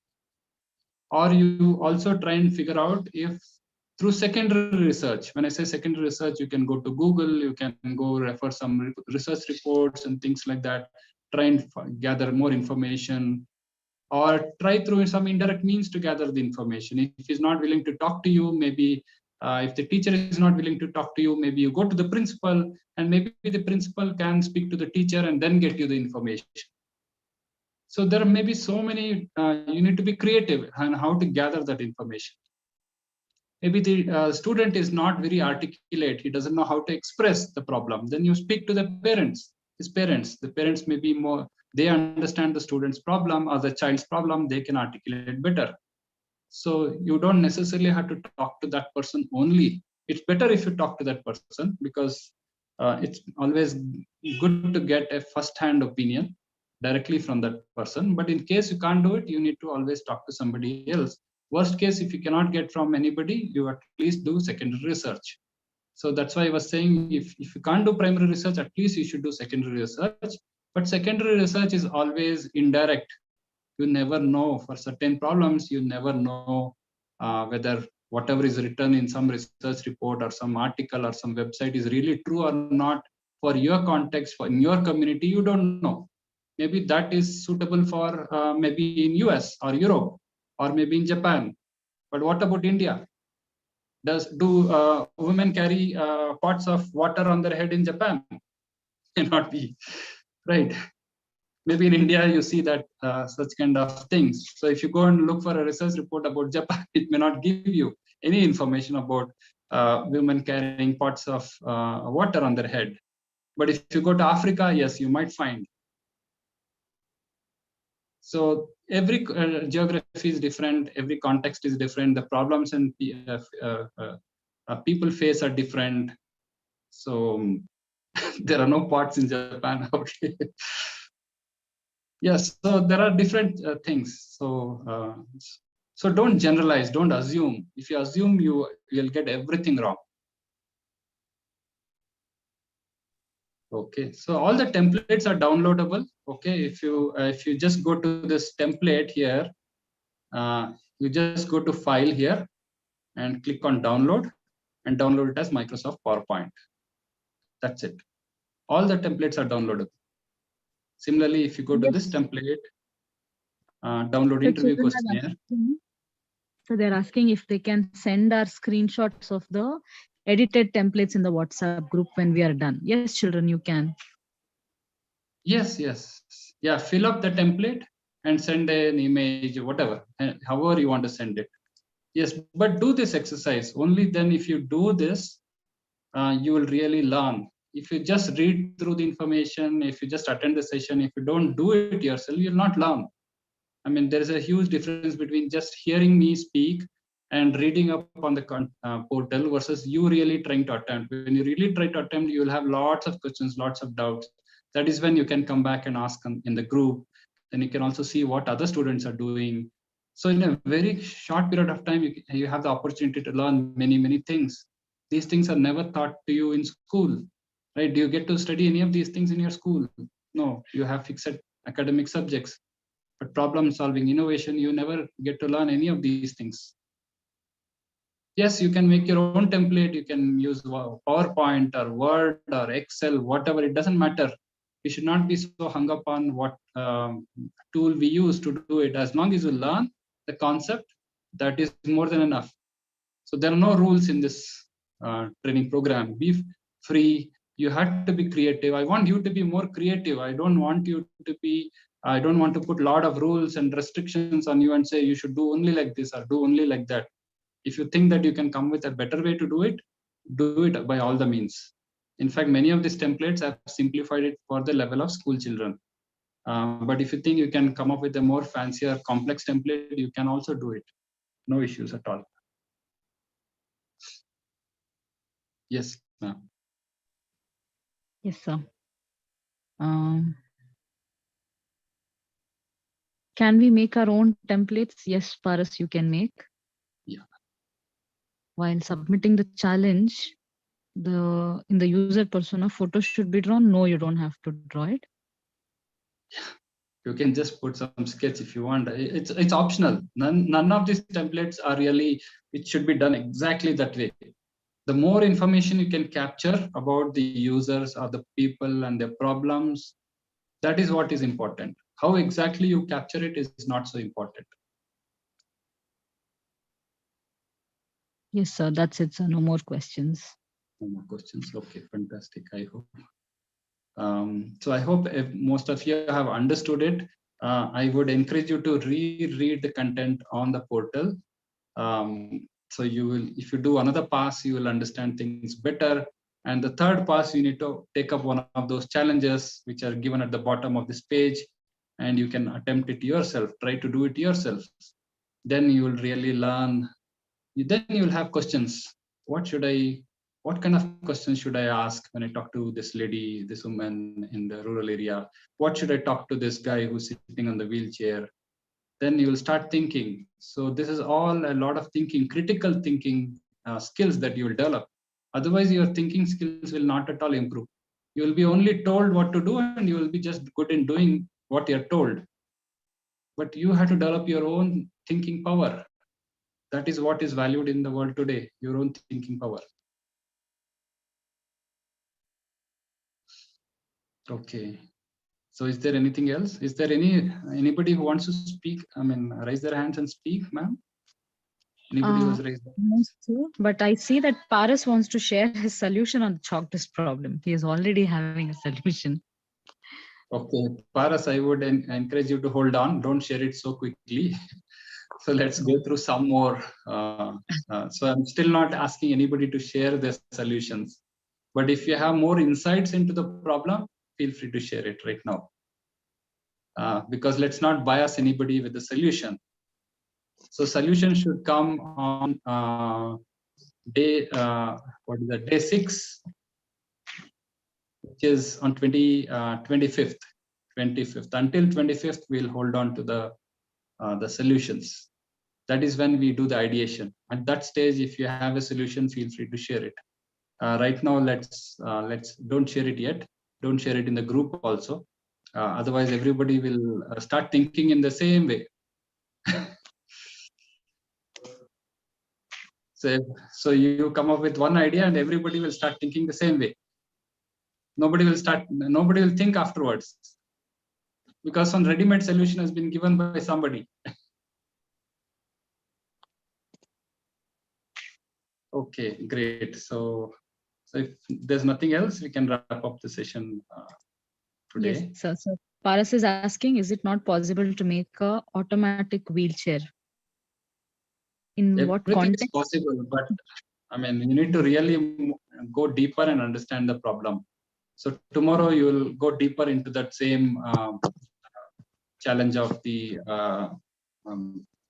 Or you also try and figure out if through secondary research. When I say secondary research, you can go to Google, you can go refer some research reports and things like that, try and gather more information, or try through some indirect means to gather the information. If he's not willing to talk to you, maybe if the teacher is not willing to talk to you, maybe you go to the principal, and maybe the principal can speak to the teacher and then get you the information. So there may be so many, you need to be creative on how to gather that information. Maybe the student is not very articulate, he doesn't know how to express the problem. Then you speak to the parents, his parents. The parents may be more, they understand the student's problem or the child's problem, they can articulate better. So you don't necessarily have to talk to that person only. It's better if you talk to that person, because it's always good to get a first-hand opinion directly from that person. But in case you can't do it, you need to always talk to somebody else. Worst case, if you cannot get from anybody, you at least do secondary research. So that's why I was saying, if you can't do primary research, at least you should do secondary research. But secondary research is always indirect. You never know, for certain problems, you never know whether whatever is written in some research report or some article or some website is really true or not. For your context, for in your community, you don't know. Maybe that is suitable for maybe in US or Europe or maybe in Japan. But what about India? Do women carry pots of water on their head in Japan? Cannot be, right? Maybe in India you see that such kind of things. So if you go and look for a research report about Japan, it may not give you any information about women carrying pots of water on their head. But if you go to Africa, yes, you might find. So every geography is different, every context is different, the problems and people face are different. So there are no pots in Japan. Okay. Yes, so there are different things. So don't generalize, don't assume. If you assume, you'll get everything wrong. Okay, so all the templates are downloadable. Okay, if you just go to this template here, you just go to File here and click on Download and download it as Microsoft PowerPoint. That's it. All the templates are downloadable. Similarly, if you go to this template, download interview questionnaire. So they're asking if they can send our screenshots of the edited templates in the WhatsApp group when we are done. Yes, children, you can. Yes, yes. Yeah, fill up the template and send an image, whatever, however you want to send it. Yes, but do this exercise. Only then if you do this, you will really learn. If you just read through the information, if you just attend the session, if you don't do it yourself, you'll not learn. I mean, there is a huge difference between just hearing me speak and reading up on the portal versus you really trying to attempt. When you really try to attempt, you will have lots of questions, lots of doubts. That is when you can come back and ask in the group. Then you can also see what other students are doing. So in a very short period of time, you have the opportunity to learn many, many things. These things are never taught to you in school, right? Do you get to study any of these things in your school? No, you have fixed academic subjects. But problem solving, innovation, you never get to learn any of these things. Yes, you can make your own template. You can use PowerPoint or Word or Excel, whatever. It doesn't matter. We should not be so hung up on what tool we use to do it. As long as you learn the concept, that is more than enough. So there are no rules in this training program. Be free. You have to be creative. I want you to be more creative. I don't want to put a lot of rules and restrictions on you and say you should do only like this or do only like that. If you think that you can come with a better way to do it by all the means. In fact, many of these templates have simplified it for the level of school children. But if you think you can come up with a more fancier, complex template, you can also do it. No issues at all. Yes, ma'am. Yes, sir. Can we make our own templates? Yes, Paras, you can make. Yeah. While submitting the challenge, in the user persona, photo should be drawn. No, you don't have to draw it. You can just put some sketch if you want. It's optional. None of these templates are really, it should be done exactly that way. The more information you can capture about the users or the people and their problems, that is what is important. How exactly you capture it is not so important. Yes, sir. That's it, sir. No more questions. No more questions. Okay, fantastic. I hope. So I hope if most of you have understood it. I would encourage you to reread the content on the portal. So you will, if you do another pass, you will understand things better. And the third pass, you need to take up one of those challenges which are given at the bottom of this page, and you can attempt it yourself. Try to do it yourself. Then you will really learn. Then you will have questions. What kind of questions should I ask when I talk to this lady, this woman in the rural area? What should I talk to this guy who's sitting on the wheelchair? Then you will start thinking. So this is all a lot of thinking, critical thinking skills that you will develop. Otherwise, your thinking skills will not at all improve. You will be only told what to do, and you will be just good in doing what you're told. But you have to develop your own thinking power. That is what is valued in the world today, your own thinking power. Okay. So is there anything else? Is there anybody who wants to speak? I mean, raise their hands and speak, ma'am. Anybody who has raised their No, hands? sir. But I see that Paras wants to share his solution on the chalk test problem. He is already having a solution. Okay, Paras, I would encourage you to hold on. Don't share it so quickly. So let's go through some more. So I'm still not asking anybody to share their solutions. But if you have more insights into the problem, feel free to share it right now. Because let's not bias anybody with the solution. So solution should come on day, what is that, day 6, which is on 25th. Until 25th, we'll hold on to the solutions. That is when we do the ideation. At that stage, if you have a solution, feel free to share it. Right now, let's don't share it yet. Don't share it in the group also. Otherwise, everybody will start thinking in the same way. So you come up with one idea, and everybody will start thinking the same way. Nobody will think afterwards, because some ready-made solution has been given by somebody. Okay, great. So if there's nothing else, we can wrap up the session today. Yes, sir. So Paras is asking, is it not possible to make a automatic wheelchair? In what Everything is context? possible, but I mean, you need to really go deeper and understand the problem. So tomorrow you will go deeper into that same challenge of the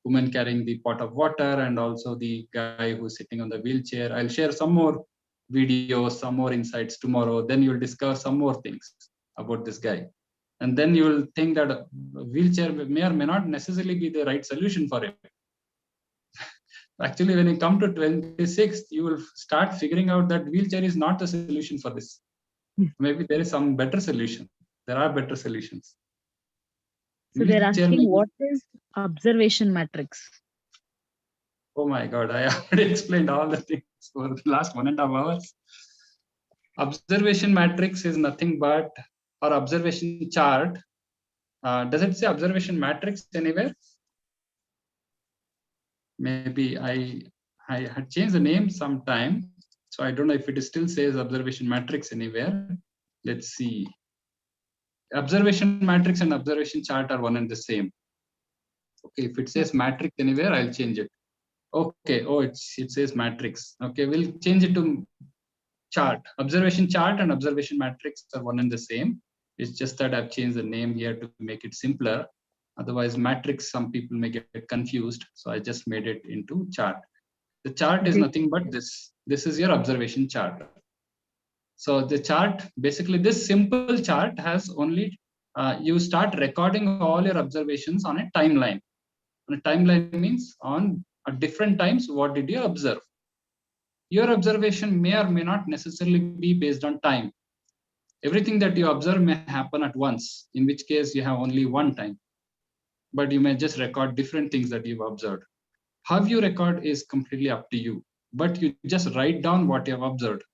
woman carrying the pot of water, and also the guy who's sitting on the wheelchair. I'll share some more videos, some more insights tomorrow. Then you'll discover some more things about this guy. And then you will think that a wheelchair may or may not necessarily be the right solution for him. Actually, when you come to 26th, you will start figuring out that wheelchair is not the solution for this. Maybe there is some better solution. There are better solutions. So they're Wheelchair asking, maybe, what is observation matrix? oh my God, I already explained all the things for the last 1.5 hours. Observation matrix is nothing but, or observation chart. Does it say observation matrix anywhere? Maybe I had changed the name sometime. So I don't know if it still says observation matrix anywhere. Let's see. Observation matrix and observation chart are one and the same. Okay, if it says matrix anywhere, I'll change it. Okay. Oh, it says matrix. Okay, we'll change it to chart. Observation chart and observation matrix are one and the same. It's just that I've changed the name here to make it simpler. Otherwise, matrix, some people may get confused. So I just made it into chart. The chart is nothing but this. This is your observation chart. So the chart, basically this simple chart has only, you start recording all your observations on a timeline. On a timeline means on at different times, what did you observe? Your observation may or may not necessarily be based on time. Everything that you observe may happen at once, in which case you have only one time. But you may just record different things that you've observed. How you record is completely up to you, but you just write down what you have observed.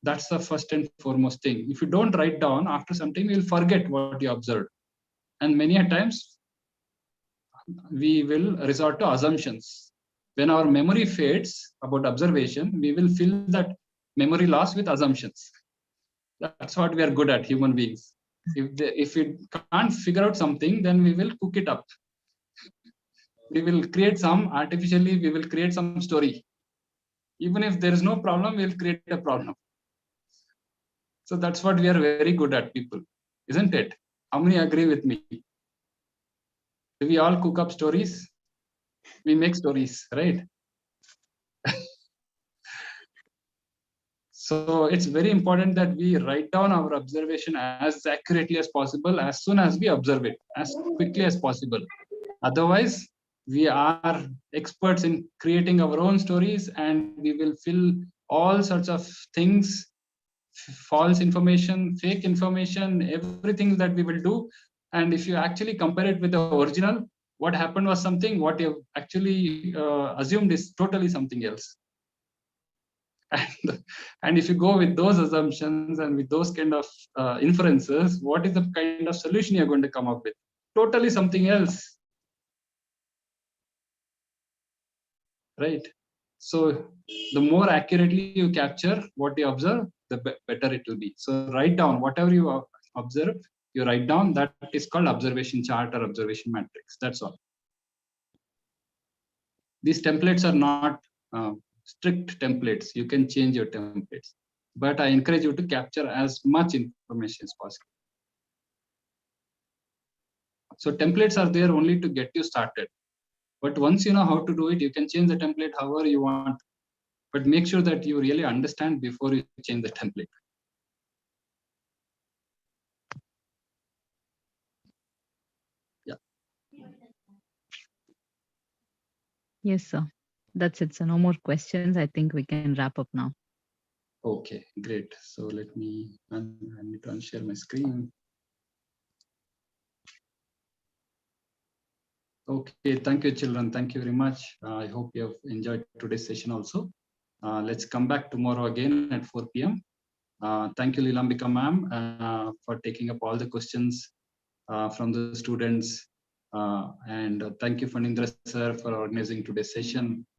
That's the first and foremost thing. If you don't write down, after some time, you'll forget what you observed. And many a times, we will resort to assumptions. When our memory fades about observation, we will fill that memory loss with assumptions. That's what we are good at, human beings. If we can't figure out something, then we will cook it up. We will create artificially, we will create some story. Even if there is no problem, we'll create a problem. So that's what we are very good at, people, isn't it? How many agree with me? Do we all cook up stories? We make stories, right? So it's very important that we write down our observation as accurately as possible, as soon as we observe it, as quickly as possible. Otherwise, we are experts in creating our own stories, and we will fill all sorts of things, false information, fake information, everything that we will do. And if you actually compare it with the original, what happened was something, what you actually assumed is totally something else. And if you go with those assumptions and with those kind of inferences, what is the kind of solution you're going to come up with? Totally something else, right? So the more accurately you capture what you observe, the better it will be. So write down whatever you observe, you write down. That is called observation chart or observation matrix. That's all. These templates are not strict templates. You can change your templates, but I encourage you to capture as much information as possible. So templates are there only to get you started. But once you know how to do it, you can change the template however you want. But make sure that you really understand before you change the template. Yeah. Yes, sir. That's it, sir. No more questions. I think we can wrap up now. Okay, great. So let me, I need to unshare my screen. Okay, thank you, children. Thank you very much. I hope you have enjoyed today's session also. Let's come back tomorrow again at 4 p.m. Thank you, Lilambika ma'am, for taking up all the questions from the students. And thank you, Fanindra sir, for organizing today's session.